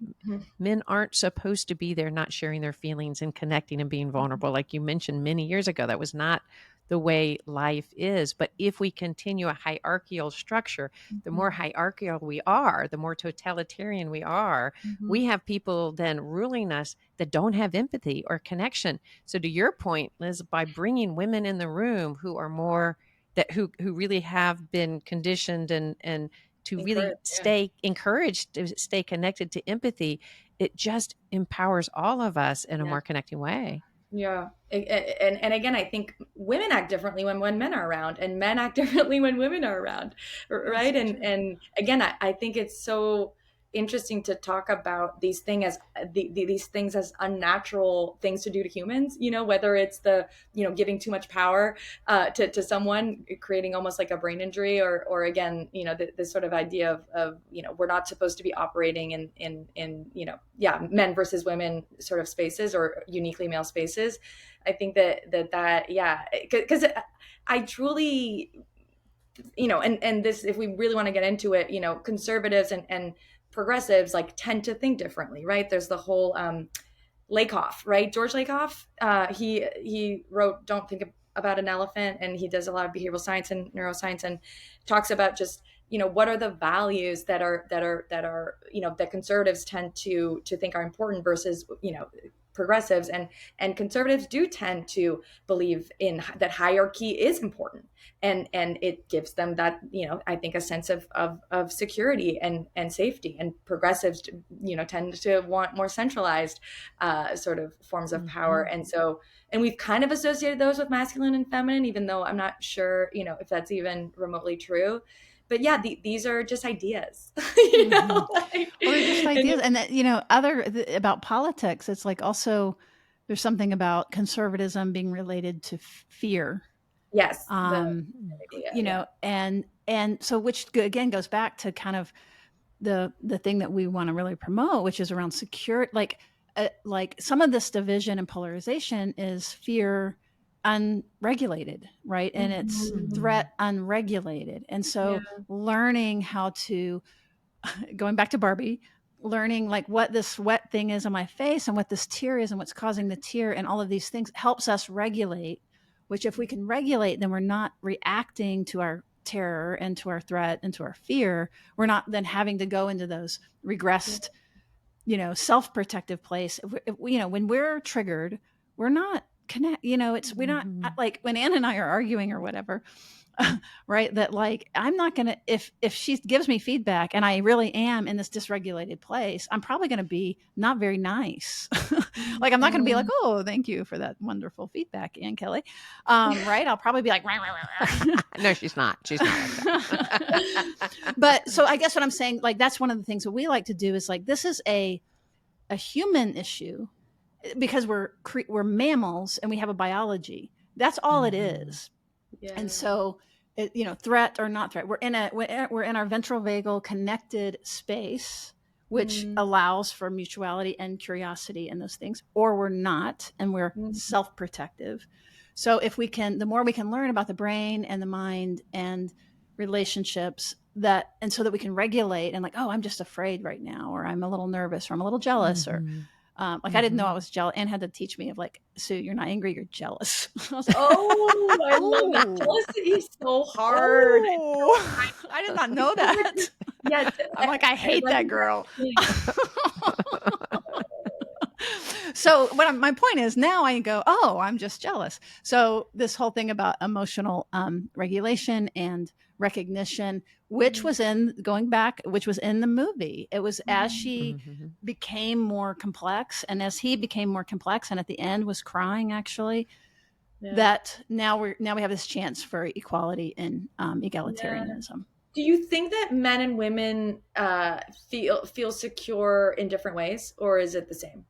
men aren't supposed to be there not sharing their feelings and connecting and being Mhm. vulnerable. Like you mentioned many years ago, that was not the way life is. But if we continue a hierarchical structure, the more Mhm. hierarchical we are, the more totalitarian we are, Mhm. we have people then ruling us that don't have empathy or connection. So to your point, Liz, by bringing women in the room who are more that who really have been conditioned and to really Encourage, yeah. stay encouraged to stay connected to empathy, it just empowers all of us in a Yeah. more connecting way. Yeah. And again, I think women act differently when men are around, and men act differently when women are around. That's Right. so true. And again, I think it's so interesting to talk about these things as unnatural things to do to humans, whether it's giving too much power to someone, creating almost like a brain injury, or again, this sort of idea of we're not supposed to be operating in yeah, men versus women sort of spaces, or uniquely male spaces. I think that yeah, because I truly, and this, if we really want to get into it, conservatives and progressives like tend to think differently, right? There's the whole Lakoff, right? George Lakoff, he wrote "Don't Think About an Elephant," and he does a lot of behavioral science and neuroscience, and talks about just what are the values that conservatives tend to think are important versus progressives, and conservatives do tend to believe in that hierarchy is important, and it gives them that, I think, a sense of security and safety, and progressives tend to want more centralized sort of forms of power. Mm-hmm. And we've kind of associated those with masculine and feminine, even though I'm not sure, if that's even remotely true. But yeah, these are just ideas, Hmm. like, Well, they're just ideas, and and that about politics. It's like also there's something about conservatism being related to fear. yes, the Um, idea, yeah. and so which again goes back to kind of the thing that we want to really promote, which is around secure, like some of this division and polarization is fear unregulated, right? And it's Mhm. Mm-hmm. threat unregulated. And Yeah. so learning how to, going back to Barbie, learning like what this wet thing is on my face and what this tear is and what's causing the tear and all of these things helps us regulate, which if we can regulate, then we're not reacting to terror and to our threat and to our fear, we're not then having to go into those regressed, self-protective place. When we're triggered, we're not connect, it's, we're not like when Ann and I are arguing or whatever, right? That like, I'm not going to, if she gives me feedback and I really am in this dysregulated place, I'm probably going to be not very nice. Like, I'm not going to be like, oh, thank you for that wonderful feedback, Ann Kelly. Right. I'll probably be like, rah, rah, rah, rah. No, she's not. She's not like that. But so I guess what I'm saying, like, that's one of the things that we like to do is like, this is a human issue because we're mammals and we have a biology. That's all it is. Yeah. And so, threat or not threat, we're in our ventral vagal connected space, which allows for mutuality and curiosity and those things, or we're not, and we're self-protective. So if we can, the more we can learn about the brain and the mind and relationships, and so that we can regulate and like, oh, I'm just afraid right now, or I'm a little nervous, or I'm a little jealous, or I didn't know I was jealous. Anne had to teach me of like, Sue, you're not angry, you're jealous. I was like, oh, I love that. Jealousy is so hard. Oh, I did not know that. Yeah, I'm like, I hate that girl. So my point is now I go, oh, I'm just jealous. So this whole thing about emotional regulation and recognition, which was in the movie. It was as she became more complex, and as he became more complex, and at the end was crying actually, that now we have this chance for equality and egalitarianism. Do you think that men and women feel secure in different ways, or is it the same?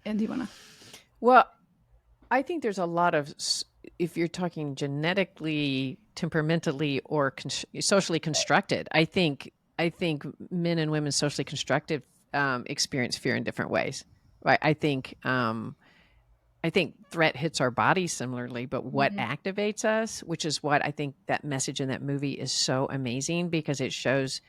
And do you want to? Well, I think there's a lot of, if you're talking genetically, temperamentally, or socially constructed, I think men and women socially constructed experience fear in different ways. Right? I think threat hits our body similarly, but what activates us, which is what I think that message in that movie is so amazing, because it shows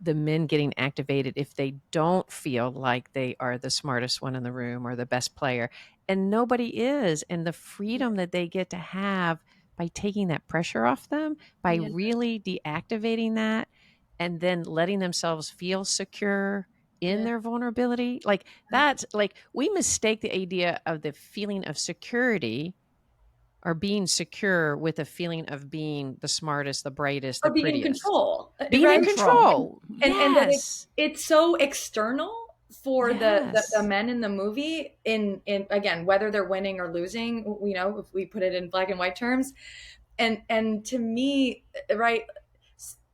the men getting activated if they don't feel like they are the smartest one in the room or the best player, and nobody is, and the freedom that they get to have by taking that pressure off them, by really deactivating that, and then letting themselves feel secure in their vulnerability. Like, that's like, we mistake the idea of the feeling of security or being secure with a feeling of being the smartest, the brightest, the or being prettiest. in control. Being in control. And that it's so external for the men in the movie, in again, whether they're winning or losing, if we put it in black and white terms. And to me, right,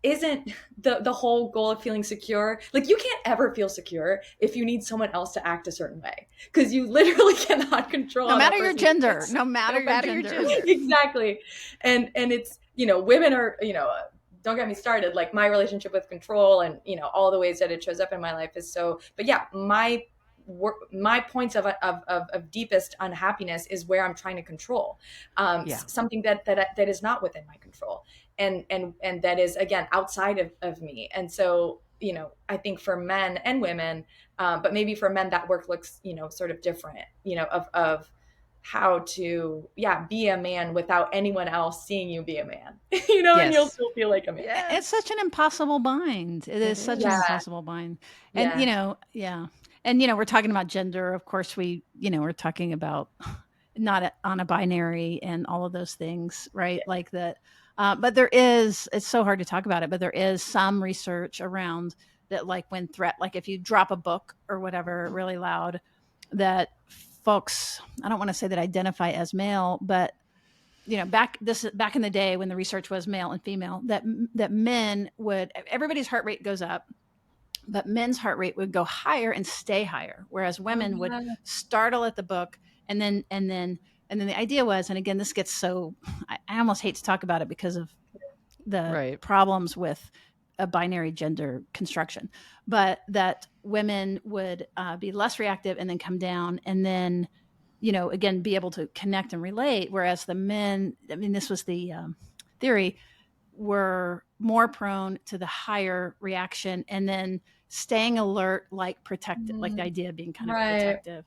isn't the whole goal of feeling secure, like, you can't ever feel secure if you need someone else to act a certain way, because you literally cannot control no matter your gender. No matter your gender. Exactly. And it's, women are, don't get me started, like, my relationship with control and all the ways that it shows up in my life is so, but yeah, my points of deepest unhappiness is where I'm trying to control something that is not within my control, and that is, again, outside of me. And so, I think for men and women, but maybe for men that work looks, sort of different, of how to be a man without anyone else seeing you be a man, and you'll still feel like a man. It's such an impossible bind. It is such an impossible bind. And and we're talking about gender, of course. We're talking about not on a binary and all of those things, right? Like that. But it's so hard to talk about it, but there is some research around that, like when like if you drop a book or whatever really loud, that folks, I don't want to say that identify as male, but back in the day when the research was male and female, that men everybody's heart rate goes up, but men's heart rate would go higher and stay higher, whereas women would startle at the book and then the idea was, and again, this gets so, I almost hate to talk about it because of the problems with a binary gender construction, but that women would be less reactive and then come down and then, again, be able to connect and relate. Whereas the men, this was the theory, were more prone to the higher reaction and then staying alert, like protective, like the idea of being kind of protective.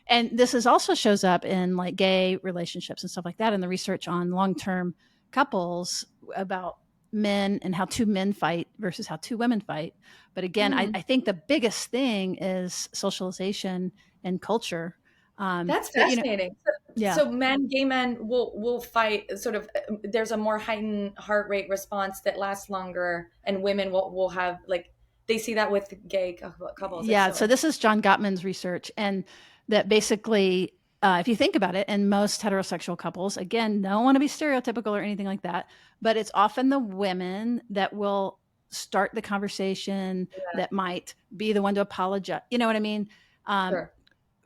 And this also shows up in like gay relationships and stuff like that. In the research on long-term couples, about men and how two men fight versus how two women fight. But again, I think the biggest thing is socialization and culture. That's That, you know, fascinating. yeah. So men, gay men will fight sort of, there's a more heightened heart rate response that lasts longer, and women will have like, they see that with gay couples. Like, Yeah, so so this is John Gottman's research, and that basically, if you think about it, in most heterosexual couples, again, don't want to be stereotypical or anything like that, but it's often the women that will start the conversation, yeah, that might be the one to apologize. You know what I mean? Um, sure.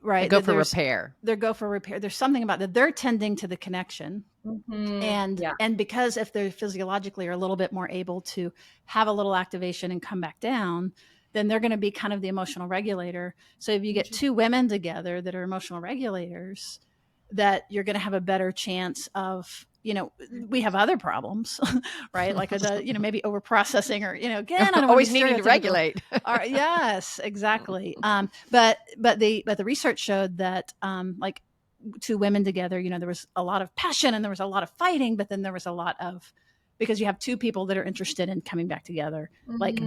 They right. go for repair. They go for repair. There's something about that. They're tending to the connection, Yeah. and because if they're physiologically are a little bit more able to have a little activation and come back down, then they're going to be kind of the emotional regulator. So if you get two women together that are emotional regulators, that you're going to have a better chance of, we have other problems, right? Like the, maybe over processing, or, again, I don't want to Always be needing to stereotypical. regulate. Yes, exactly. But the research showed that, like, two women together, there was a lot of passion and there was a lot of fighting, but then there was a lot of, because you have two people that are interested in coming back together, like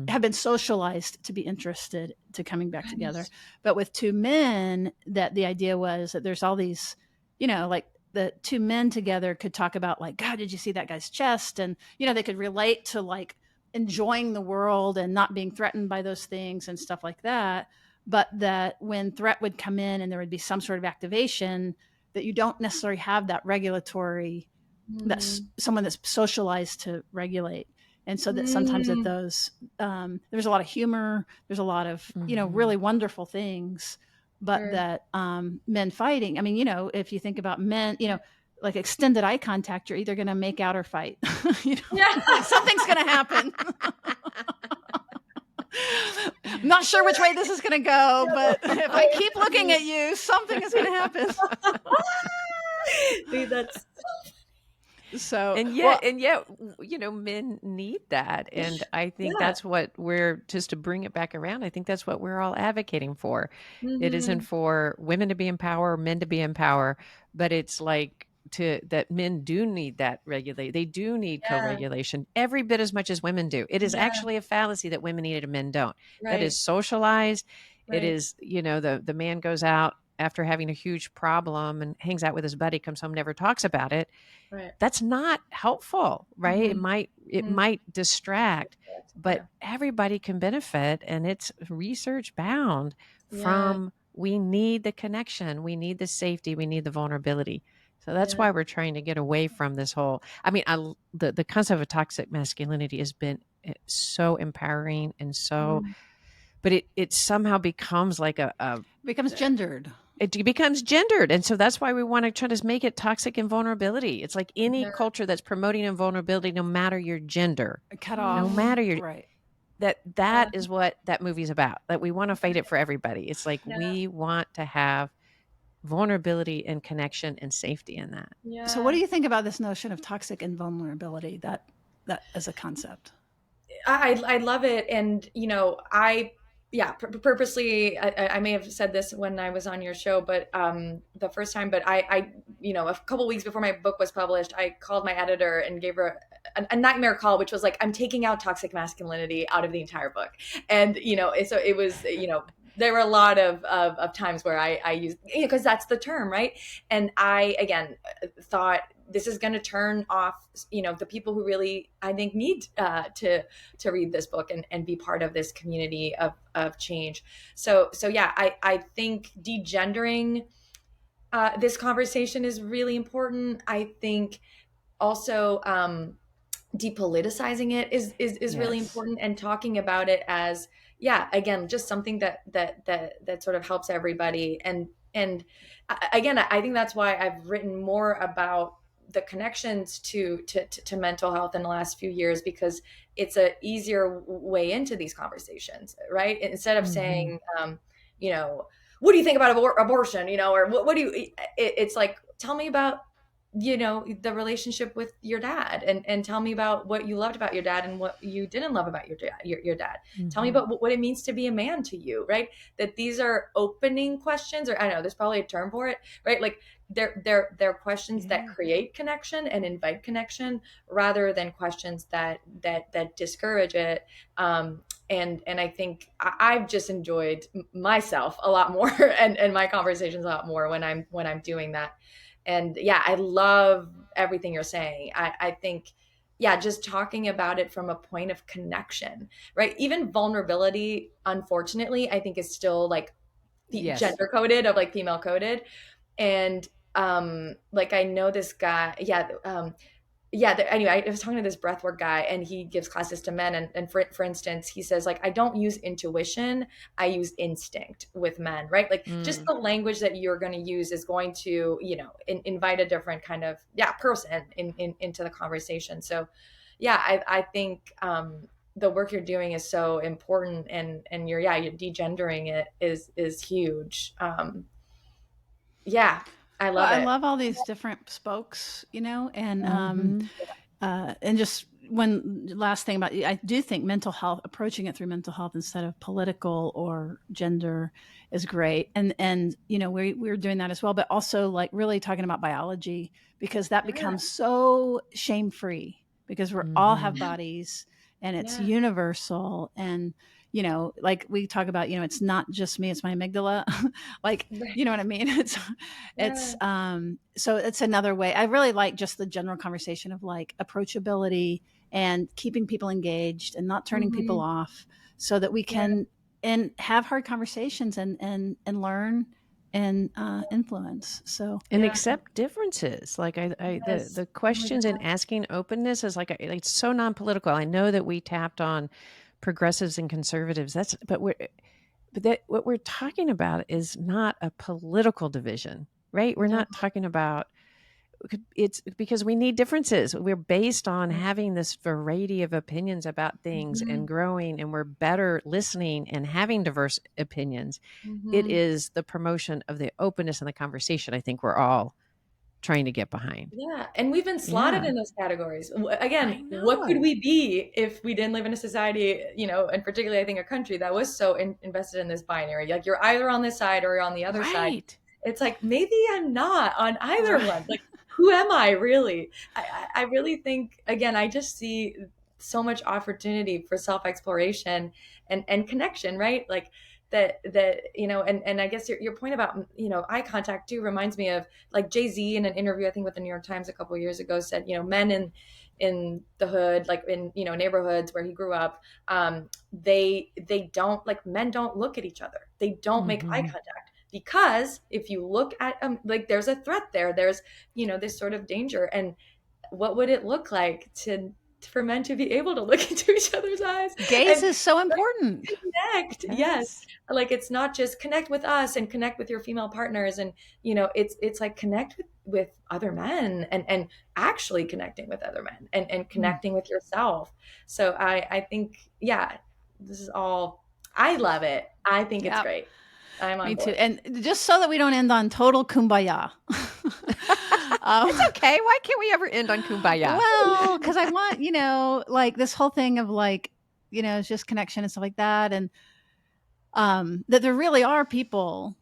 have been socialized to be interested to coming back together. But with two men, that the idea was that there's all these, like the two men together could talk about, like, God, did you see that guy's chest? And, they could relate to, like, enjoying the world and not being threatened by those things and stuff like that. But that when threat would come in and there would be some sort of activation, that you don't necessarily have that regulatory, that's someone that's socialized to regulate. And so that sometimes at those, there's a lot of humor, there's a lot of, really wonderful things, but Sure. that men fighting, I mean, if you think about men, like extended eye contact, you're either going to make out or fight. Yeah. Like something's going to happen. I'm not sure which way this is going to go, but if I keep looking at you, something is going to happen. Dude, that's So, and yet men need that, and I think yeah. that's what we're, just to bring it back around, I think that's what we're all advocating for. It isn't for women to be in power, men to be in power, but it's like that men do need that regulate. They do need Yeah. co-regulation every bit as much as women do. It is Yeah. actually a fallacy that women need it and men don't. That Right. is socialized. It Right. is, the man goes out after having a huge problem and hangs out with his buddy, comes home, never talks about it. Right. That's not helpful, right? It might distract, but everybody can benefit, and it's research bound from, we need the connection, we need the safety, we need the vulnerability. So that's why we're trying to get away from this whole, I mean, the concept of toxic masculinity has been so empowering and so, but it somehow becomes like becomes gendered. it becomes gendered. And so that's why we want to try to make it toxic invulnerability. It's like any culture that's promoting invulnerability, no matter your gender, Cut off. no matter your, right. that is what that movie's about. That we want to fight it for everybody. It's like, we want to have vulnerability and connection and safety in that. Yeah. So what do you think about this notion of toxic invulnerability, that as a concept? I love it. And, purposely, I may have said this when I was on your show, but the first time, but I a couple weeks before my book was published, I called my editor and gave her a nightmare call, which was like, I'm taking out toxic masculinity out of the entire book. And, so it was, there were a lot of times where I used, because that's the term, right? And I, again, thought, this is going to turn off, the people who really, I think, need to read this book and be part of this community of change. So yeah, I think degendering this conversation is really important. I think also depoliticizing it is really important, and talking about it as, again, just something that sort of helps everybody. And again, I think that's why I've written more about the connections to mental health in the last few years, because it's a easier way into these conversations, right? Instead of saying, what do you think about abortion, or what do you, it's like, tell me about the relationship with your dad, and tell me about what you loved about your dad and what you didn't love about your dad. Tell me about what it means to be a man to you, right? That these are opening questions, or I don't know, there's probably a term for it, right? Like they're questions that create connection and invite connection, rather than questions that discourage it. And I think I've just enjoyed myself a lot more and my conversations a lot more when I'm doing that. And yeah, I love everything you're saying. I think, yeah, just talking about it from a point of connection, right? Even vulnerability, unfortunately, I think is still like Yes. gender coded, of like female coded. And like I know this guy, anyway, I was talking to this breathwork guy, and he gives classes to men, and for instance, he says, like, I don't use intuition, I use instinct with men, right? Like just the language that you're going to use is going to, invite a different kind of person into the conversation. So yeah, I think the work you're doing is so important, and you're degendering it is huge. Yeah, I Well, love I it. love all these different spokes, Mhm. and just one last thing about, I do think mental health, approaching it through mental health instead of political or gender, is great. And we're doing that as well, but also like really talking about biology, because that Yeah. becomes so shame free, because we all have Mhm. bodies and it's Yeah. universal. And like we talk about, it's not just me, it's my amygdala. Like, Right. you know what I mean? It's Yeah. so it's another way. I really like just the general conversation of like approachability and keeping people engaged and not turning people Mhm. off, so that we Yeah. can and have hard conversations and learn and influence. So And yeah. accept differences. Like Yes. the Oh my questions and God. asking openness is like it's so non-political. I know that we tapped on progressives and conservatives. What we're talking about is not a political division, right? We're No. not talking about, it's because we need differences. We're based on having this variety of opinions about things and Mhm. growing, and we're better listening and having diverse opinions. It Mhm. is the promotion of the openness and the conversation I think we're all trying to get behind. Yeah, and we've been slotted Yeah, in those categories. I Again, what could know. we be if we didn't live in a society, and particularly I think a country that was so invested in this binary? Like you're either on this side or you're on the other side. Right. It's like maybe I'm not on either Right. one. Like who am I really? I really think, again, I just see so much opportunity for self-exploration and connection, right? Like that and I guess your point about eye contact too reminds me of like Jay-Z in an interview I think with the New York Times a couple of years ago said, men in the hood, like in neighborhoods where he grew up, they don't, like, men don't look at each other, they don't make eye Mhm. contact, because if you look at like there's a threat there, there's this sort of danger. And what would it look like to for men to be able to look into each other's eyes Gaze and is so important. connect? Yes. Yes. Like it's not just connect with us and connect with your female partners, and it's like connect with other men, and actually connecting with other men, and Mm. connecting with yourself. So I think, yeah, this is all, I love it. I think it's Yep. great. I'm on Me too. board. And just so that we don't end on total kumbaya. It's um, okay. Why can't we ever end on kumbaya? well, because I want, like this whole thing of like, it's just connection and stuff like that. And that there really are people,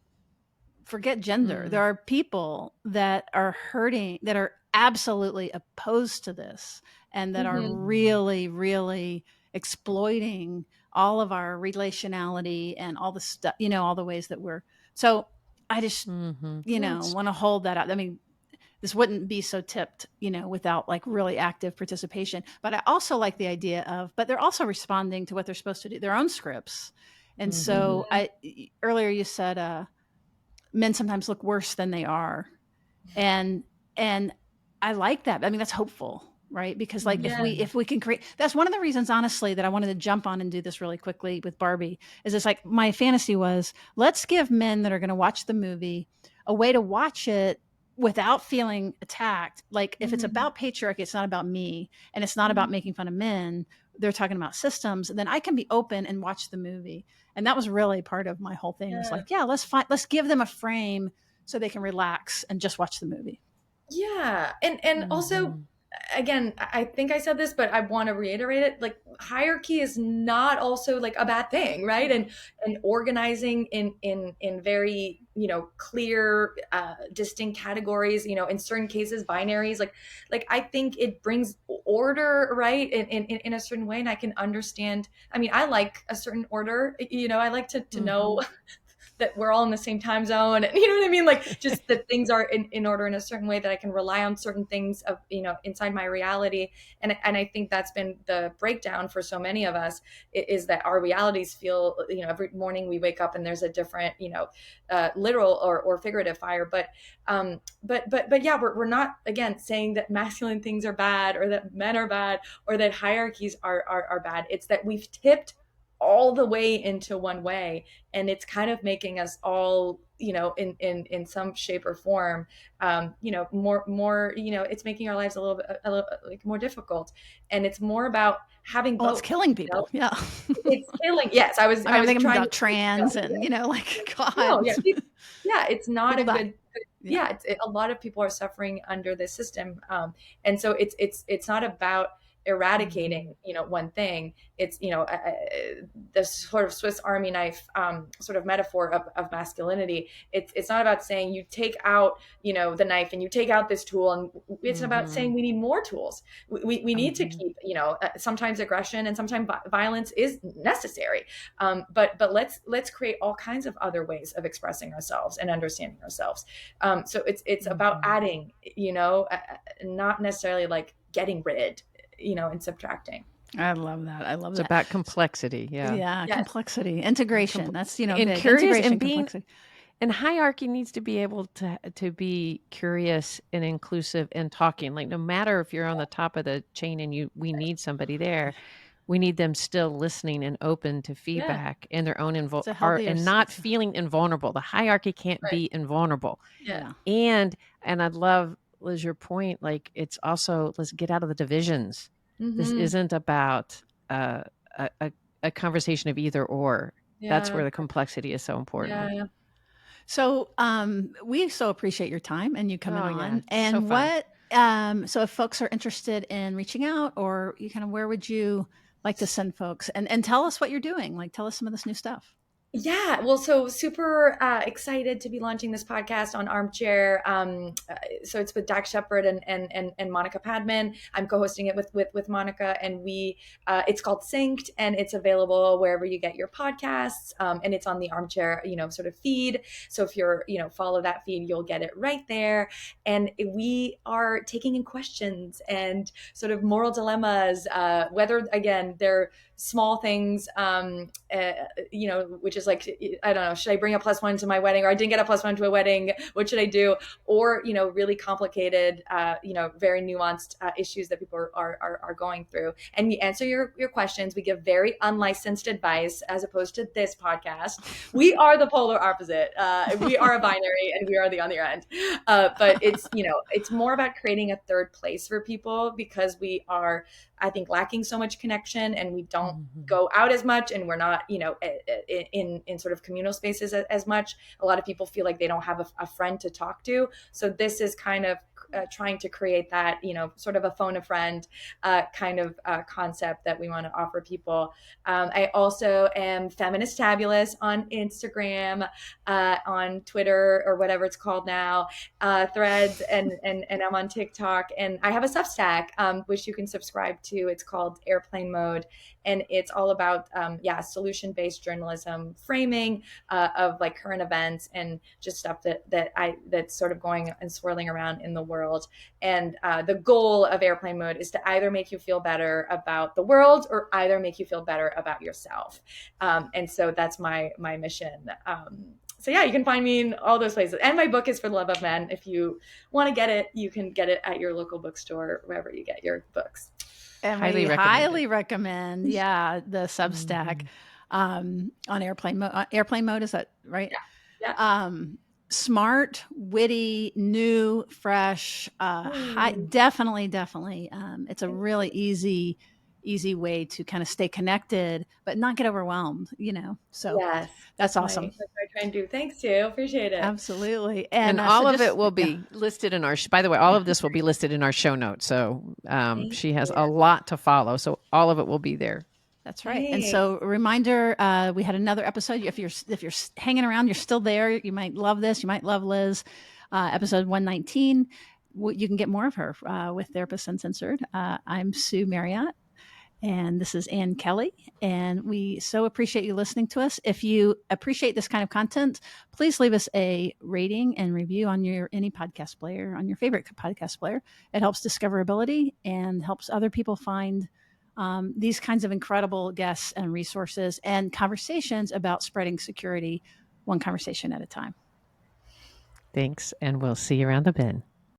forget gender, there Mm. are people that are hurting, that are absolutely opposed to this, and that are Hmm. Mm. really, really exploiting all of our relationality and all the stuff, all the ways that we're. So I just, Mhm. Yes. want to hold that out. I mean, this wouldn't be so tipped, without like really active participation. But I also like the idea of, but they're also responding to what they're supposed to do, their own scripts. And Mhm. so Hmm. earlier you said, men sometimes look worse than they are. And, and I like that. I mean, that's hopeful, right? Because like if we, Yeah. Mhm. if we can create, that's one of the reasons, honestly, that I wanted to jump on and do this really quickly with Barbie, is it's like my fantasy was, let's give men that are going to watch the movie a way to watch it without feeling attacked. Like if it's Hmm. about patriarchy, it's not about me, and it's not about Hmm. making fun of men. They're talking about systems. Then I can be open and watch the movie. And that was really part of my whole thing, was Yeah. like, yeah, let's give them a frame so they can relax and just watch the movie. Yeah. And also, Mhm. again, I think I said this, but I want to reiterate it. Like, hierarchy is not also like a bad thing, right? And organizing in very, clear, distinct categories, in certain cases, binaries, like I think it brings order, right? In a certain way. And I can understand. I mean, I like a certain order, I like to know Mhm. that we're all in the same time zone. And you know what I mean? Like, just that things are in order in a certain way, that I can rely on certain things of, inside my reality. And I think that's been the breakdown for so many of us, is that our realities feel, every morning we wake up and there's a different, literal or figurative fire. But yeah, we're not, again, saying that masculine things are bad, or that men are bad, or that hierarchies are bad. It's that we've tipped all the way into one way, and it's kind of making us all, in some shape or form, more, it's making our lives a little like more difficult. And it's more about having Well, it's both, killing people. Yeah. it's killing. Yes, I was I I mean, I'm was thinking trying to about trans and, like, God, no, yeah, yeah, it's not people a die. good. Yeah. Yeah, a lot of people are suffering under this system, and so it's not about Mhm. eradicating, one thing. It's, this sort of Swiss Army knife, sort of metaphor of masculinity. It's not about saying you take out, the knife and you take out this tool, and it's about saying Mhm. we need more tools. We need to Mhm. keep, sometimes aggression and sometimes violence is necessary, but let's create all kinds of other ways of expressing ourselves and understanding ourselves. So it's about Mhm. adding, not necessarily like getting rid, and subtracting. I love that. I love It's that. about complexity, yeah. Yeah, Yes. complexity, And integration. That's, and big. curious Integration, and being complexity. and hierarchy needs to be able to be curious and inclusive and talking. Like, no matter if you're on the top of the chain and we need somebody there, we need them still listening and open to Yeah. feedback and their own It's a healthier, and not it's, feeling invulnerable. The hierarchy can't Right. be invulnerable. Yeah. yeah. And I love, Liz, your point. Like, it's also, let's get out of the divisions. This Mm-hmm. isn't about uh, a conversation of either or. That's Yeah. where the complexity is so important. Yeah. So, we so appreciate your time and you coming Oh yeah, on. so And fun. so if folks are interested in reaching out, or you kind of, where would you like to send folks, and tell us what you're doing? Like, tell us some of this new stuff. Yeah, well, so super excited to be launching this podcast on Armchair. So it's with Dax Shepard and Monica Padman. I'm co-hosting it with Monica, and it's called Synced, and it's available wherever you get your podcasts. And it's on the Armchair, sort of feed. So if you're, follow that feed, you'll get it right there. And we are taking in questions and sort of moral dilemmas, whether, again, they're small things, which is like, I don't know, should I bring a +1 to my wedding, or I didn't get a +1 to a wedding, what should I do? Or, really complicated, very nuanced issues that people are going through. And we answer your questions. We give very unlicensed advice, as opposed to this podcast. We are the polar opposite. We are a binary, and we are the on the other end. But it's more about creating a third place for people, because we are, I think, lacking so much connection, and we don't Mhm. go out as much, and we're not, in sort of communal spaces as much. A lot of people feel like they don't have a friend to talk to. So this is kind of trying to create that, sort of a phone a friend kind of concept that we want to offer people. I also am Feminist Fabulous on Instagram, on Twitter, or whatever it's called now, Threads, and I'm on TikTok, and I have a Substack, which you can subscribe to. It's called Airplane Mode, and it's all about solution-based journalism, framing of like current events, and just stuff that's sort of going and swirling around in the world. And the goal of Airplane Mode is to either make you feel better about the world, or either make you feel better about yourself. And so that's my mission. So yeah, you can find me in all those places. And my book is For the Love of Men. If you want to get it, you can get it at your local bookstore, wherever you get your books. And we Highly recommended. highly recommend, yeah, the Substack, Mhm. on airplane mode. Is that right? Yeah. Yeah. Smart, witty, new, fresh, Ooh, definitely. It's a thank really you. easy easy way to kind of stay connected, but not get overwhelmed, So Yes, that's awesome. that's what I try and do. Thanks, Sue. Appreciate it. Absolutely. And So all of it just, will yeah, be listed in our, by the way, all of this will be listed in our show notes. So Thank she has you. a lot to follow. So all of it will be there. that's right. And Thanks. so, a reminder: we had another episode. If you're hanging around, you're still there. You might love this. You might love Liz. Episode 119. You can get more of her with Therapist Uncensored. I'm Sue Marriott, and this is Ann Kelly. And we so appreciate you listening to us. If you appreciate this kind of content, please leave us a rating and review on any podcast player, on your favorite podcast player. It helps discoverability and helps other people find these kinds of incredible guests and resources and conversations about spreading security, one conversation at a time. Thanks. And we'll see you around the bend.